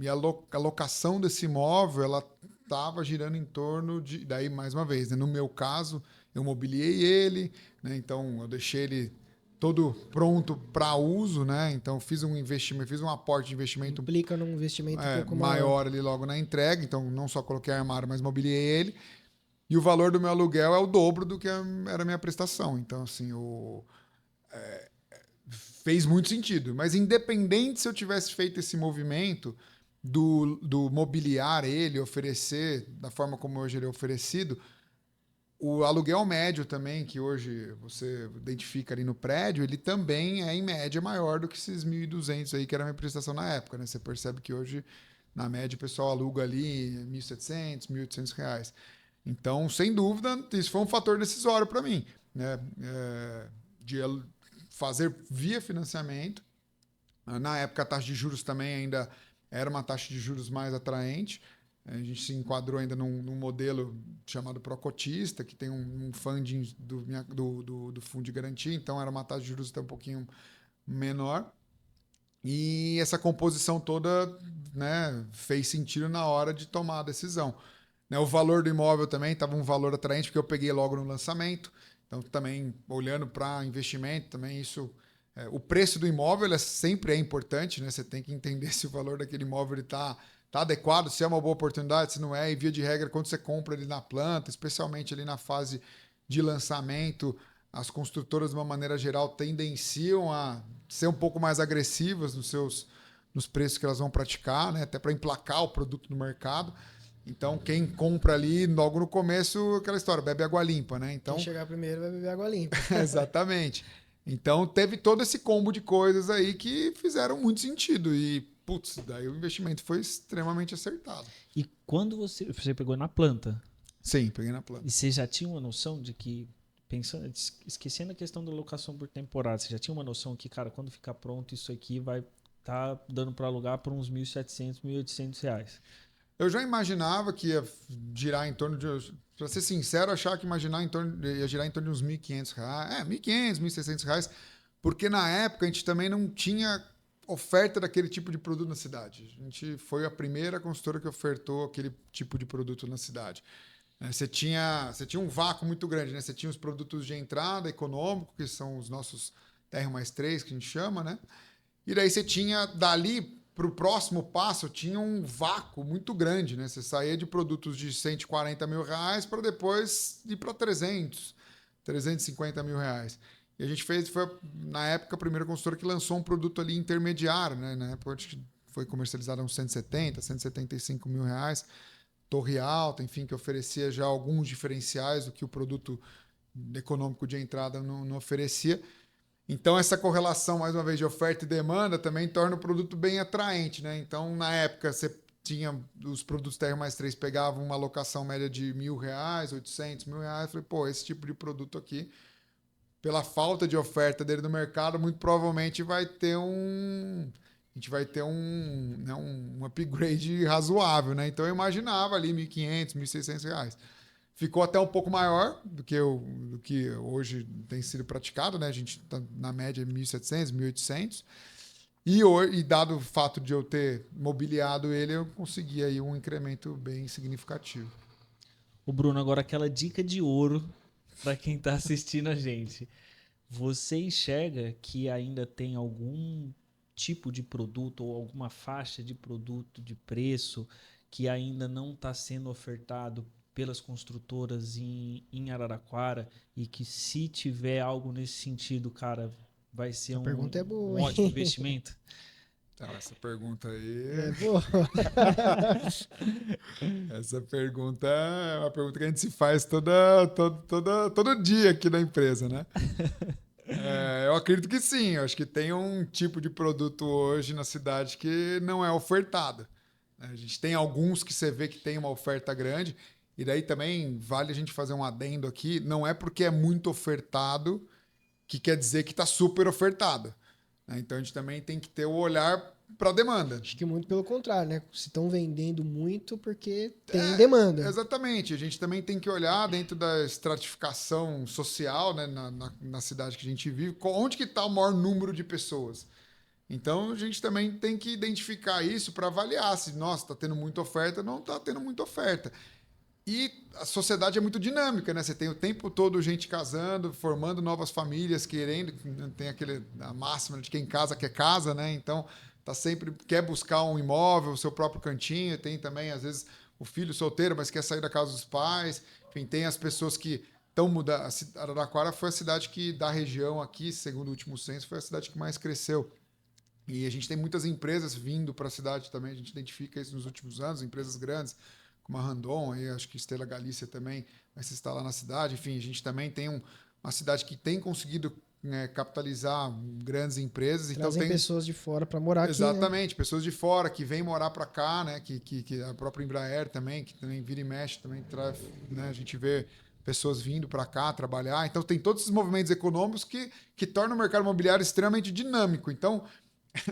C: a locação desse imóvel ela estava girando em torno de... Daí, mais uma vez, né? No meu caso, eu mobiliei ele, né? Então eu deixei ele todo pronto para uso, né? Então fiz um investimento, fiz um aporte de investimento
A: implica num investimento um pouco
C: maior ali logo na entrega. Então não só coloquei armário, mas mobiliei ele. E o valor do meu aluguel é o dobro do que era a minha prestação. Então assim, fez muito sentido. Mas independente se eu tivesse feito esse movimento do mobiliar ele, oferecer da forma como hoje ele é oferecido, o aluguel médio também, que hoje você identifica ali no prédio, ele também é, em média, maior do que esses 1.200 aí, que era a minha prestação na época, né? Você percebe que hoje, na média, o pessoal aluga ali R$ 1.700, R$ 1.800. Então, sem dúvida, isso foi um fator decisório para mim, né? De fazer via financiamento. Na época, a taxa de juros também ainda era uma taxa de juros mais atraente. A gente se enquadrou ainda num modelo chamado Procotista, que tem um funding do fundo de garantia, então era uma taxa de juros até um pouquinho menor. E essa composição toda, né, fez sentido na hora de tomar a decisão. Né, o valor do imóvel também estava um valor atraente, porque eu peguei logo no lançamento. Então, também, olhando para investimento, também isso... o preço do imóvel sempre é importante, né? Você tem que entender se o valor daquele imóvel está adequado, se é uma boa oportunidade, se não é. E via de regra, quando você compra ele na planta, especialmente ali na fase de lançamento, as construtoras, de uma maneira geral, tendenciam a ser um pouco mais agressivas nos preços que elas vão praticar, né? Até para emplacar o produto no mercado. Então, quem compra ali, logo no começo, aquela história, bebe água limpa, né? Então,
A: quem chegar primeiro vai beber água limpa.
C: Exatamente. Então, teve todo esse combo de coisas aí que fizeram muito sentido. E, putz, daí o investimento foi extremamente acertado.
B: E quando você pegou na planta?
C: Sim, peguei na planta.
B: E você já tinha uma noção de que, esquecendo a questão da locação por temporada, você já tinha uma noção que, cara, quando ficar pronto, isso aqui vai estar dando para alugar por uns R$ 1.700, R$ 1.800?
C: Eu já imaginava que ia girar em torno de... Para ser sincero, achava que ia girar em torno de uns R$ 1.500. R$ 1.500, R$ 1.600. Porque na época a gente também não tinha oferta daquele tipo de produto na cidade. A gente foi a primeira consultora que ofertou aquele tipo de produto na cidade. Você tinha um vácuo muito grande, né? Você tinha os produtos de entrada econômico, que são os nossos TR+3, que a gente chama, né? E daí você tinha, dali para o próximo passo, tinha um vácuo muito grande, né? Você saía de produtos de R$ 140 mil para depois ir para 350 mil reais. E a gente foi, na época, a primeira consultora que lançou um produto ali intermediário, né? Na época, acho que foi comercializado a uns 170, 175 mil reais. Torre alta, enfim, que oferecia já alguns diferenciais do que o produto econômico de entrada não oferecia. Então, essa correlação, mais uma vez, de oferta e demanda também torna o produto bem atraente, né? Então, na época, você tinha os produtos TR+3 pegavam uma alocação média de R$ 1.000, 800 mil reais. Falei, pô, esse tipo de produto aqui, pela falta de oferta dele no mercado, muito provavelmente a gente vai ter um upgrade razoável, né? Então, eu imaginava ali R$ 1.500, R$ 1.600. Ficou até um pouco maior do que hoje tem sido praticado, né? A gente está na média 1.700, 1.800. E dado o fato de eu ter mobiliado ele, eu consegui aí um incremento bem significativo.
B: Ô Bruno, agora aquela dica de ouro para quem está assistindo a gente. Você enxerga que ainda tem algum tipo de produto ou alguma faixa de produto de preço que ainda não está sendo ofertado pelas construtoras em Araraquara e que se tiver algo nesse sentido, cara, vai ser
A: A pergunta é
B: um
A: boa, hein?
B: ótimo investimento?
C: Então, essa pergunta aí.
A: É boa.
C: Essa pergunta é uma pergunta que a gente se faz todo dia aqui na empresa, né? Eu acredito que sim. Eu acho que tem um tipo de produto hoje na cidade que não é ofertado. A gente tem alguns que você vê que tem uma oferta grande. E daí também vale a gente fazer um adendo aqui. Não é porque é muito ofertado que quer dizer que está super ofertado, né? Então a gente também tem que ter o olhar para a demanda.
A: Acho que muito pelo contrário, né? Se estão vendendo muito porque tem demanda.
C: Exatamente. A gente também tem que olhar dentro da estratificação social, né, na cidade que a gente vive, onde que está o maior número de pessoas. Então a gente também tem que identificar isso para avaliar se, nossa, está tendo muita oferta, não está tendo muita oferta. E a sociedade é muito dinâmica, né? Você tem o tempo todo gente casando, formando novas famílias, querendo, tem a máxima de quem casa quer casa, né? Então, tá sempre quer buscar um imóvel, o seu próprio cantinho, tem também às vezes o filho solteiro, mas quer sair da casa dos pais. Enfim, tem as pessoas que estão mudando. Araraquara foi a cidade que da região aqui, segundo o último censo, foi a cidade que mais cresceu. E a gente tem muitas empresas vindo para a cidade também, a gente identifica isso nos últimos anos, empresas grandes, como a Randon, aí acho que Estrela Galícia também vai se instalar na cidade. Enfim, a gente também tem uma cidade que tem conseguido, né, capitalizar grandes empresas.
A: Trazem
C: então tem
A: pessoas de fora para morar aqui, né?
C: exatamente, pessoas de fora que vêm morar para cá, né? Que a própria Embraer também, que também vira e mexe, também traz, né? A gente vê pessoas vindo para cá trabalhar. Então tem todos esses movimentos econômicos que tornam o mercado imobiliário extremamente dinâmico. Então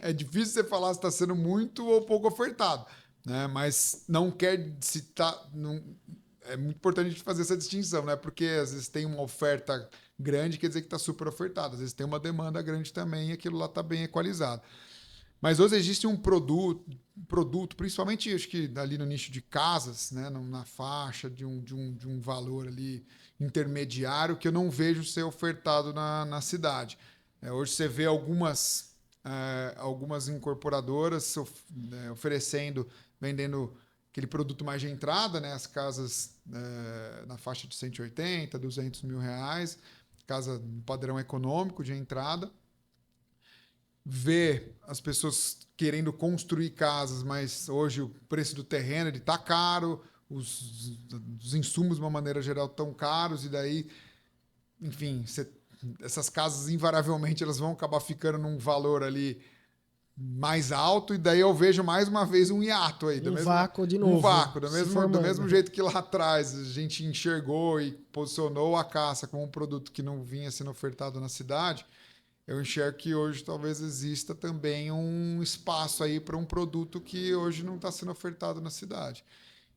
C: é difícil você falar se está sendo muito ou pouco ofertado, né? Mas não quer se tá, não, é muito importante a gente fazer essa distinção, né? Porque às vezes tem uma oferta grande, quer dizer que está super ofertado. Às vezes tem uma demanda grande também e aquilo lá está bem equalizado. Mas hoje existe um produto, principalmente acho que ali no nicho de casas, né? Na faixa de um valor ali intermediário que eu não vejo ser ofertado na cidade. Hoje você vê algumas incorporadoras oferecendo, vendendo aquele produto mais de entrada, né? As casas na faixa de 180, 200 mil reais, casa padrão econômico de entrada. Ver as pessoas querendo construir casas, mas hoje o preço do terreno está caro, os insumos, de uma maneira geral, estão caros, e daí, enfim, essas casas, invariavelmente, elas vão acabar ficando num valor ali mais alto, e daí eu vejo mais uma vez um hiato aí.
A: Vácuo de novo.
C: Um vácuo, do mesmo jeito que lá atrás a gente enxergou e posicionou a caça como um produto que não vinha sendo ofertado na cidade, eu enxergo que hoje talvez exista também um espaço aí para um produto que hoje não está sendo ofertado na cidade.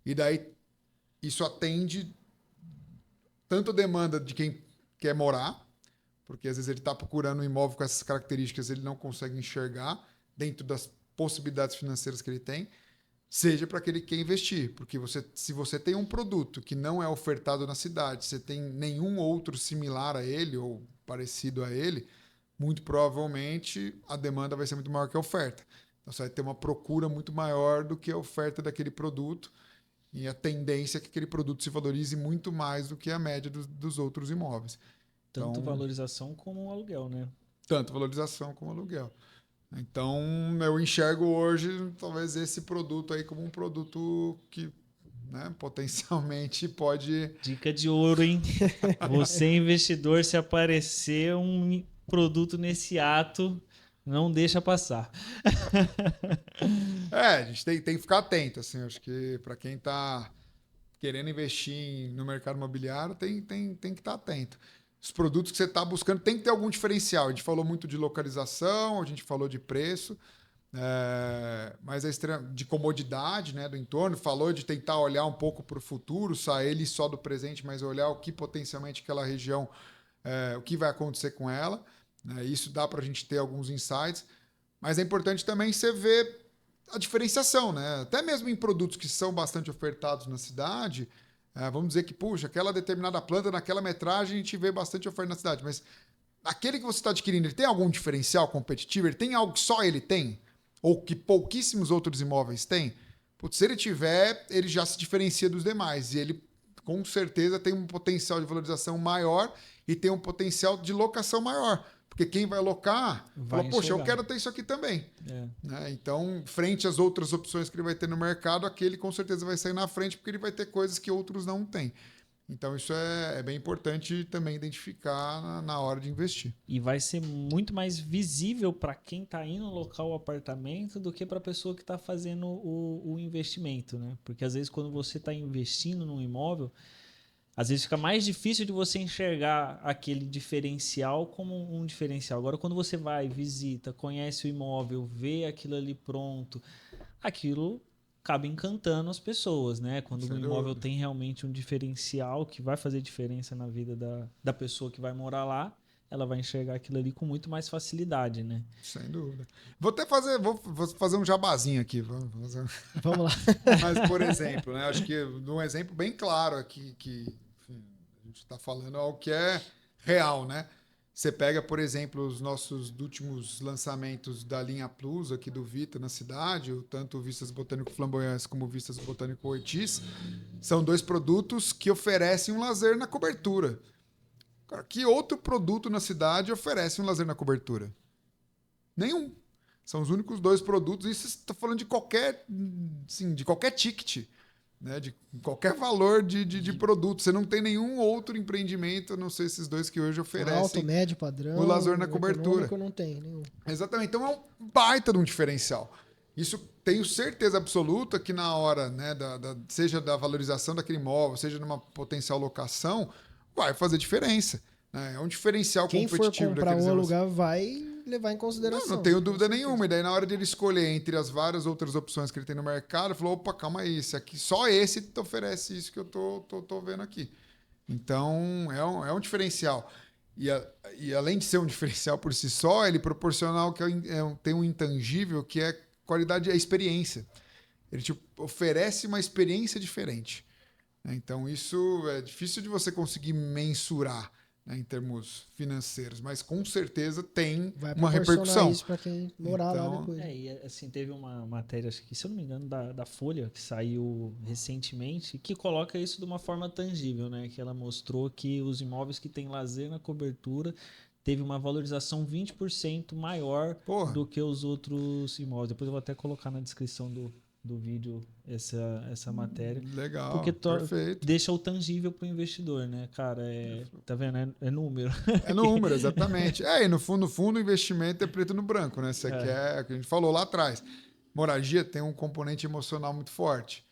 C: E daí isso atende tanto a demanda de quem quer morar, porque às vezes ele está procurando um imóvel com essas características, ele não consegue enxergar dentro das possibilidades financeiras que ele tem, seja para aquele que quer investir. Porque se você tem um produto que não é ofertado na cidade, você tem nenhum outro similar a ele ou parecido a ele, muito provavelmente a demanda vai ser muito maior que a oferta. Então você vai ter uma procura muito maior do que a oferta daquele produto, e a tendência é que aquele produto se valorize muito mais do que a média dos outros imóveis.
B: Tanto valorização como aluguel, né?
C: Tanto valorização como aluguel. Então, eu enxergo hoje, talvez, esse produto aí como um produto que, né, potencialmente pode...
B: Dica de ouro, hein? Você, investidor, se aparecer um produto nesse ato, não deixa passar.
C: A gente tem que ficar atento, assim, acho que para quem está querendo investir no mercado imobiliário, tem que estar atento. Os produtos que você está buscando tem que ter algum diferencial. A gente falou muito de localização, a gente falou de preço, mas de comodidade, né, do entorno. Falou de tentar olhar um pouco para o futuro, sair só do presente, mas olhar o que potencialmente aquela região, o que vai acontecer com ela. Isso dá para a gente ter alguns insights. Mas é importante também você ver a diferenciação, né? Até mesmo em produtos que são bastante ofertados na cidade, Vamos dizer que, puxa, aquela determinada planta, naquela metragem, a gente vê bastante oferta na cidade, mas aquele que você está adquirindo, ele tem algum diferencial competitivo? Ele tem algo que só ele tem? Ou que pouquíssimos outros imóveis têm? Putz, se ele tiver, ele já se diferencia dos demais. E ele, com certeza, tem um potencial de valorização maior e tem um potencial de locação maior. Porque quem vai locar, fala, poxa, eu quero ter isso aqui também. Né? Então, frente às outras opções que ele vai ter no mercado, aquele com certeza vai sair na frente, porque ele vai ter coisas que outros não têm. Então, isso é bem importante também identificar na hora de investir.
B: E vai ser muito mais visível para quem está indo locar o apartamento do que para a pessoa que está fazendo o investimento, né? Porque às vezes quando você está investindo num imóvel, às vezes fica mais difícil de você enxergar aquele diferencial como um diferencial. Agora, quando você vai, visita, conhece o imóvel, vê aquilo ali pronto, aquilo acaba encantando as pessoas, né? Quando o imóvel tem realmente um diferencial que vai fazer diferença na vida da pessoa que vai morar lá, ela vai enxergar aquilo ali com muito mais facilidade, né?
C: Sem dúvida. Vou fazer um jabazinho aqui. Vamos
A: lá.
C: Mas, por exemplo, né? Acho que um exemplo bem claro aqui que enfim, a gente está falando algo que é real, né? Você pega, por exemplo, os nossos últimos lançamentos da linha Plus aqui do Vita na cidade, tanto o Vistas Botânico Flamboyance como o Vistas Botânico Ortiz, são 2 produtos que oferecem um lazer na cobertura. Cara, que outro produto na cidade oferece um lazer na cobertura? Nenhum. São os únicos 2 produtos. Isso está falando de qualquer ticket. Né, de qualquer valor de produto. Você não tem nenhum outro empreendimento, a não ser esses 2 que hoje oferecem.
A: Alto, médio, padrão.
C: O lazer na cobertura.
A: Não tem nenhum.
C: Exatamente. Então é um baita de um diferencial. Isso tenho certeza absoluta que na hora, né, seja da valorização daquele imóvel, seja numa potencial locação, vai fazer diferença. Né? É um diferencial competitivo.
A: Quem for comprar ou alugar vai levar em consideração.
C: Não tenho dúvida nenhuma. E daí, na hora de ele escolher entre as várias outras opções que ele tem no mercado, ele falou, opa, calma aí, só esse te oferece isso que eu tô vendo aqui. Então, é um diferencial. E além de ser um diferencial por si só, ele proporciona algo que tem um intangível, que é qualidade, a experiência. Ele te oferece uma experiência diferente. Então, isso é difícil de você conseguir mensurar, né, em termos financeiros, mas com certeza tem uma repercussão.
A: Isso para quem morar lá depois.
B: E assim, teve uma matéria, acho que, se eu não me engano, da Folha, que saiu recentemente, que coloca isso de uma forma tangível, né? Que ela mostrou que os imóveis que têm lazer na cobertura teve uma valorização 20% maior do que os outros imóveis. Depois eu vou até colocar na descrição do vídeo essa matéria.
C: Legal,
B: porque
C: perfeito.
B: Deixa o tangível para o investidor, né, cara? Tá vendo? É número.
C: É número, exatamente. E no fundo, o investimento é preto no branco, né? Você quer, que a gente falou lá atrás, moradia tem um componente emocional muito forte.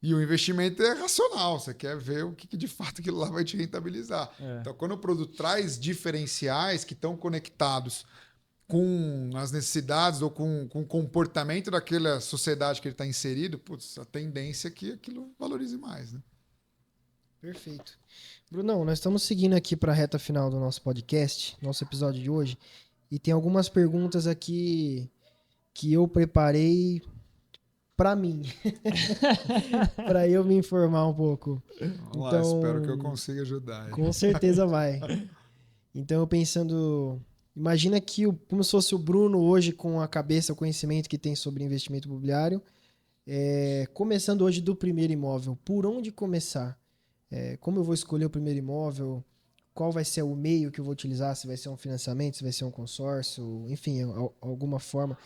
C: E o investimento é racional, você quer ver o que de fato aquilo lá vai te rentabilizar. Então, quando o produto traz diferenciais que estão conectados com as necessidades ou com o comportamento daquela sociedade que ele está inserido, a tendência é que aquilo valorize mais. Né?
A: Perfeito. Brunão, nós estamos seguindo aqui para a reta final do nosso podcast, nosso episódio de hoje, e tem algumas perguntas aqui que eu preparei para mim, para eu me informar um pouco.
C: Vamos lá, espero que eu consiga ajudar.
A: Com certeza vai. Então, pensando... Imagina que, como se fosse o Bruno hoje, com a cabeça, o conhecimento que tem sobre investimento imobiliário, começando hoje do primeiro imóvel. Por onde começar? Como eu vou escolher o primeiro imóvel? Qual vai ser o meio que eu vou utilizar? Se vai ser um financiamento, se vai ser um consórcio, enfim, alguma forma.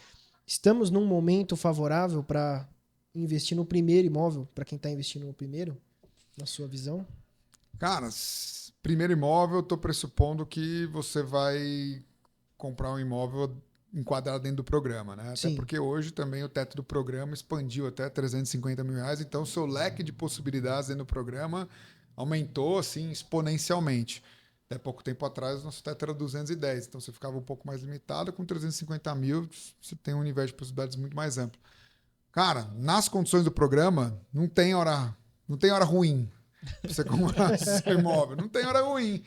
A: Estamos num momento favorável para investir no primeiro imóvel, para quem está investindo no primeiro, na sua visão?
C: Cara, primeiro imóvel, eu estou pressupondo que você vai comprar um imóvel enquadrado dentro do programa, né? Até porque hoje também o teto do programa expandiu até R$350 mil, então o seu leque de possibilidades dentro do programa aumentou assim exponencialmente. Até pouco tempo atrás, nosso teto era 210, então você ficava um pouco mais limitado. Com 350 mil, você tem um universo de possibilidades muito mais amplo. Cara, nas condições do programa, não tem hora ruim pra você comprar seu imóvel. Não tem hora ruim.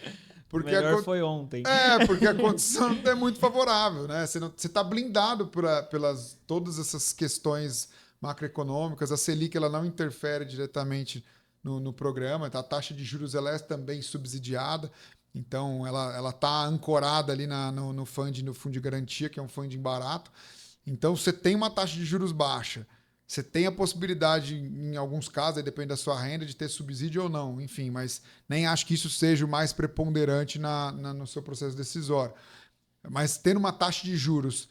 C: Porque
B: melhor foi ontem.
C: Porque a condição é muito favorável, né? Você está blindado pelas todas essas questões macroeconômicas. A Selic ela não interfere diretamente no programa. A taxa de juros ela é também subsidiada. Então, ela está ancorada ali no fundo de garantia, que é um funding barato. Então, você tem uma taxa de juros baixa. Você tem a possibilidade, em alguns casos, aí depende da sua renda, de ter subsídio ou não. Enfim, mas nem acho que isso seja o mais preponderante no seu processo decisório. Mas tendo uma taxa de juros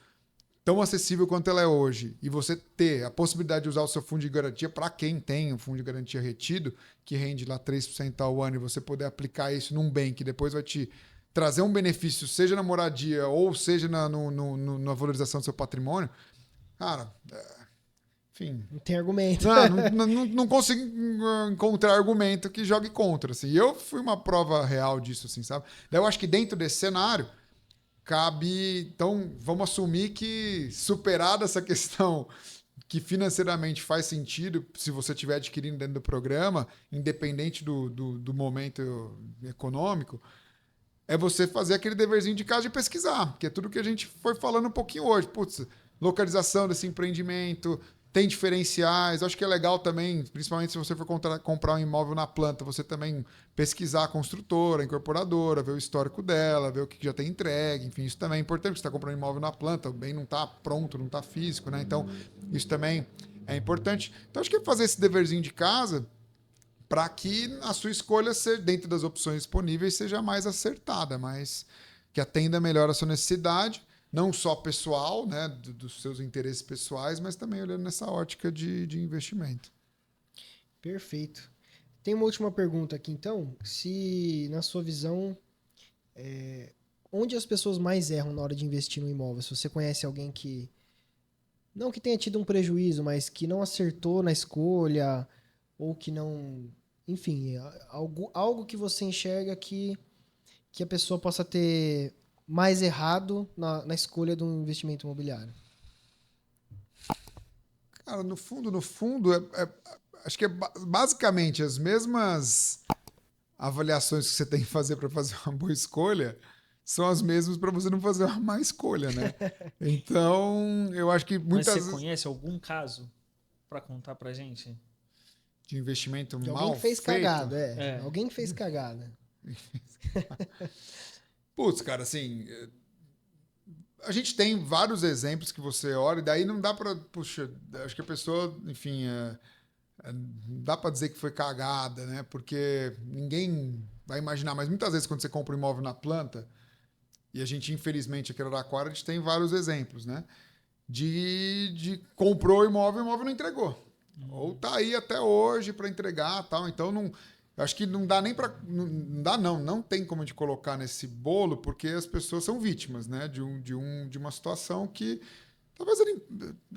C: tão acessível quanto ela é hoje, e você ter a possibilidade de usar o seu fundo de garantia, para quem tem um fundo de garantia retido, que rende lá 3% ao ano, e você poder aplicar isso num bem que depois vai te trazer um benefício, seja na moradia ou seja na valorização do seu patrimônio, cara, enfim...
A: Não tem argumento.
C: Não consigo encontrar argumento que jogue contra. Assim. E eu fui uma prova real disso, assim, sabe? Daí eu acho que dentro desse cenário, cabe... Então, vamos assumir que, superada essa questão que financeiramente faz sentido, se você estiver adquirindo dentro do programa, independente do momento econômico, é você fazer aquele deverzinho de casa de pesquisar, que é tudo que a gente foi falando um pouquinho hoje. Putz, localização desse empreendimento, tem diferenciais. Acho que é legal também, principalmente se você for comprar um imóvel na planta, você também pesquisar a construtora, a incorporadora, ver o histórico dela, ver o que já tem entregue. Enfim, isso também é importante, porque você está comprando um imóvel na planta, o bem não está pronto, não está físico, né? Então, isso também é importante. Então, acho que é fazer esse deverzinho de casa para que a sua escolha, dentro das opções disponíveis, seja mais acertada, mas que atenda melhor a sua necessidade, não só pessoal, né, dos seus interesses pessoais, mas também olhando nessa ótica de investimento.
A: Perfeito. Tem uma última pergunta aqui, então. Se, na sua visão, onde as pessoas mais erram na hora de investir no imóvel? Se você conhece alguém que, não que tenha tido um prejuízo, mas que não acertou na escolha, ou que não... Enfim, algo que você enxerga que a pessoa possa ter mais errado na escolha de um investimento imobiliário.
C: Cara, no fundo, acho que é basicamente as mesmas avaliações que você tem que fazer para fazer uma boa escolha são as mesmas para você não fazer uma má escolha, né? Então, eu acho que muitas vezes...
B: Mas você conhece algum caso para contar pra gente?
C: De investimento
A: De
C: mal
A: alguém que fez
C: feito?
A: cagada, Alguém que fez cagada.
C: Putz, cara, assim... A gente tem vários exemplos que você olha, e daí não dá para... Puxa, acho que a pessoa, enfim... não dá para dizer que foi cagada, né? Porque ninguém vai imaginar. Mas muitas vezes, quando você compra um imóvel na planta, e a gente, infelizmente, aqui em Araraquara, a gente tem vários exemplos, né? De comprou o imóvel não entregou. Ou tá aí até hoje para entregar, tal. Então não, acho que não dá nem para, não tem como a gente colocar nesse bolo, porque as pessoas são vítimas, né, de uma situação que talvez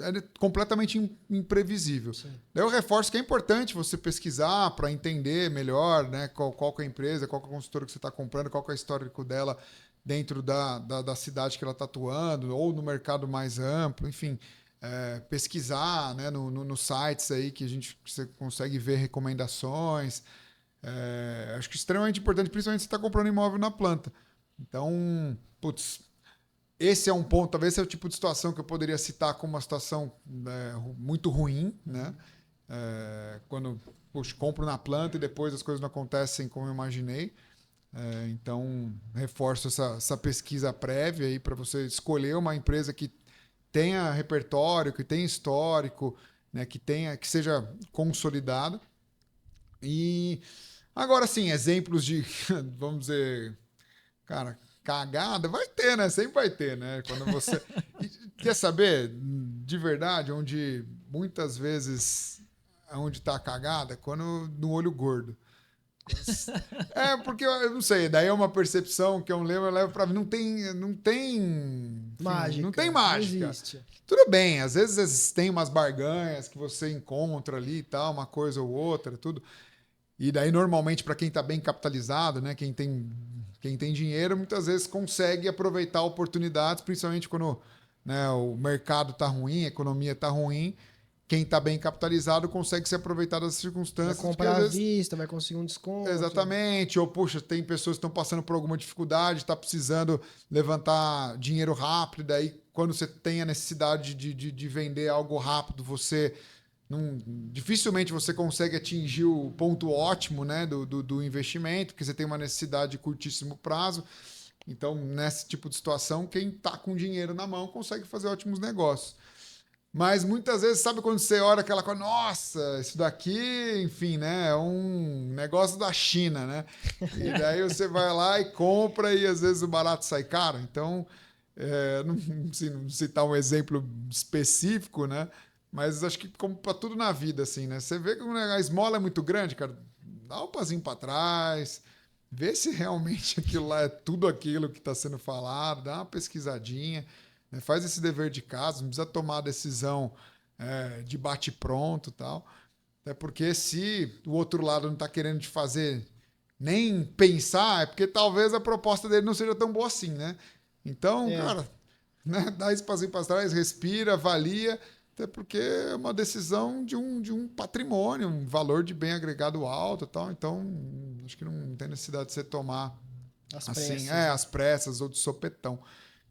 C: era completamente imprevisível. Sim. Daí eu reforço que é importante você pesquisar para entender melhor, né, qual que é a empresa, qual que é a consultora que você está comprando, qual que é o histórico dela dentro da cidade que ela está atuando, ou no mercado mais amplo, enfim. Pesquisar, né, nos sites aí que você consegue ver recomendações. Acho que é extremamente importante, principalmente se você está comprando imóvel na planta. Então, putz, esse é um ponto, talvez esse é o tipo de situação que eu poderia citar como uma situação muito ruim, né? Quando compro na planta e depois as coisas não acontecem como eu imaginei. Então, reforço essa pesquisa prévia aí para você escolher uma empresa que tenha repertório, que tenha histórico, né, que seja consolidado. E agora sim, exemplos de, vamos dizer, cara, cagada, vai ter, né? Sempre vai ter, né? Quando você quer saber de verdade onde muitas vezes onde tá a cagada, quando no olho gordo. Porque eu não sei, daí é uma percepção que eu levo para mim, não tem
A: mágica.
C: Não tem mágica.
A: Não existe.
C: Tudo bem, às vezes tem umas barganhas que você encontra ali e tal, uma coisa ou outra, tudo. E daí normalmente para quem está bem capitalizado, né, quem tem dinheiro, muitas vezes consegue aproveitar oportunidades, principalmente quando, né, o mercado está ruim, a economia está ruim. Quem está bem capitalizado consegue se aproveitar das circunstâncias.
A: Vai comprar à vista, vai conseguir um desconto.
C: Exatamente. Ou, puxa, tem pessoas que estão passando por alguma dificuldade, está precisando levantar dinheiro rápido, daí quando você tem a necessidade de vender algo rápido, você dificilmente você consegue atingir o ponto ótimo, né, do investimento, porque você tem uma necessidade de curtíssimo prazo. Então, nesse tipo de situação, quem está com dinheiro na mão consegue fazer ótimos negócios. Mas muitas vezes, sabe quando você olha aquela coisa, nossa, isso daqui, enfim, né, é um negócio da China, né? E daí você vai lá e compra e às vezes o barato sai caro. Então, não citar um exemplo específico, né? Mas acho que como para tudo na vida, assim, né? Você vê que a esmola é muito grande, cara, dá um pazinho para trás, vê se realmente aquilo lá é tudo aquilo que está sendo falado, dá uma pesquisadinha, né? Faz esse dever de casa, não precisa tomar a decisão de bate-pronto e tal. Até porque se o outro lado não está querendo te fazer nem pensar, é porque talvez a proposta dele não seja tão boa assim, né? Então, cara, né? Dá esse passinho para trás, respira, avalia, até porque é uma decisão de um patrimônio, um valor de bem agregado alto e tal. Então, acho que não tem necessidade de você tomar assim, às pressas ou de sopetão.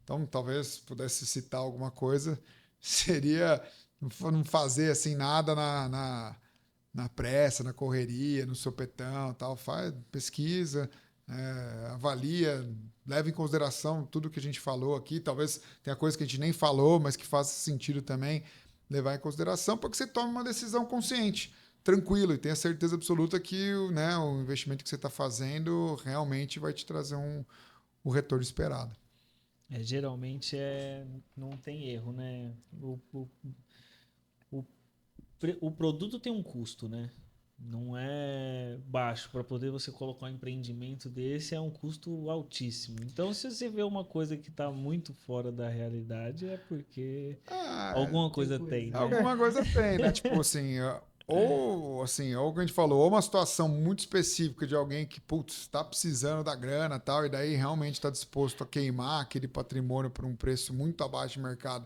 C: Então, talvez pudesse citar alguma coisa, seria não fazer assim nada na pressa, na correria, no sopetão, tal. Faz pesquisa, avalia, leva em consideração tudo que a gente falou aqui. Talvez tenha coisa que a gente nem falou, mas que faça sentido também levar em consideração para que você tome uma decisão consciente, tranquilo, e tenha certeza absoluta que o investimento que você está fazendo realmente vai te trazer o retorno esperado.
B: Geralmente não tem erro, né? O produto tem um custo, né? Não é baixo. Para poder você colocar um empreendimento desse é um custo altíssimo. Então, se você vê uma coisa que está muito fora da realidade, é porque alguma coisa tem, né?
C: Alguma coisa tem, né? Tipo assim, ou o que a gente falou, ou uma situação muito específica de alguém que, putz, está precisando da grana e tal, e daí realmente está disposto a queimar aquele patrimônio por um preço muito abaixo do mercado,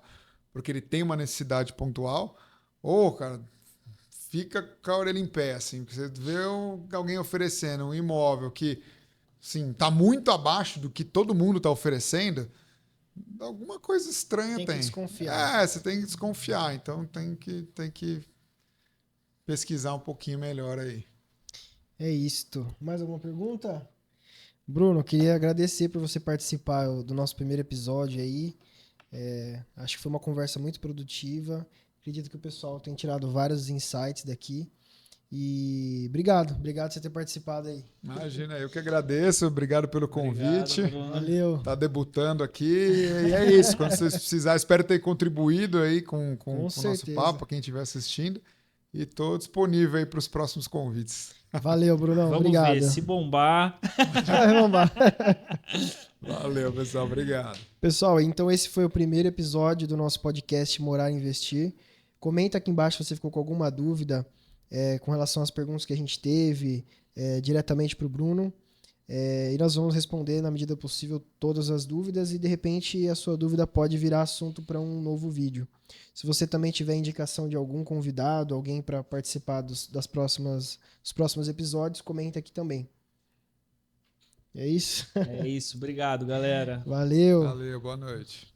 C: porque ele tem uma necessidade pontual, ou, cara, fica com a orelha em pé, assim, porque você vê alguém oferecendo um imóvel que, assim, tá muito abaixo do que todo mundo está oferecendo, alguma coisa estranha tem.
A: Tem que desconfiar.
C: Você tem que desconfiar, então tem que pesquisar um pouquinho melhor aí.
A: É isto. Mais alguma pergunta? Bruno, queria agradecer por você participar do nosso primeiro episódio aí. Acho que foi uma conversa muito produtiva. Acredito que o pessoal tem tirado vários insights daqui. E obrigado por você ter participado aí.
C: Imagina, eu que agradeço, obrigado pelo convite.
B: Obrigado,
A: Valeu.
C: Tá debutando aqui e é isso. Quando vocês precisarem, espero ter contribuído aí com o nosso papo, quem estiver assistindo. E estou disponível aí para os próximos convites.
A: Valeu, Brunão.
B: Vamos
A: obrigado.
B: ver, se bombar.
A: Vai bombar.
C: Valeu, pessoal. Obrigado.
A: Pessoal, então esse foi o primeiro episódio do nosso podcast Morar e Investir. Comenta aqui embaixo se você ficou com alguma dúvida com relação às perguntas que a gente teve diretamente para o Bruno. E nós vamos responder, na medida possível, todas as dúvidas e, de repente, a sua dúvida pode virar assunto para um novo vídeo. Se você também tiver indicação de algum convidado, alguém para participar dos próximos episódios, comenta aqui também. É isso?
B: É isso. Obrigado, galera.
A: Valeu.
C: Valeu, boa noite.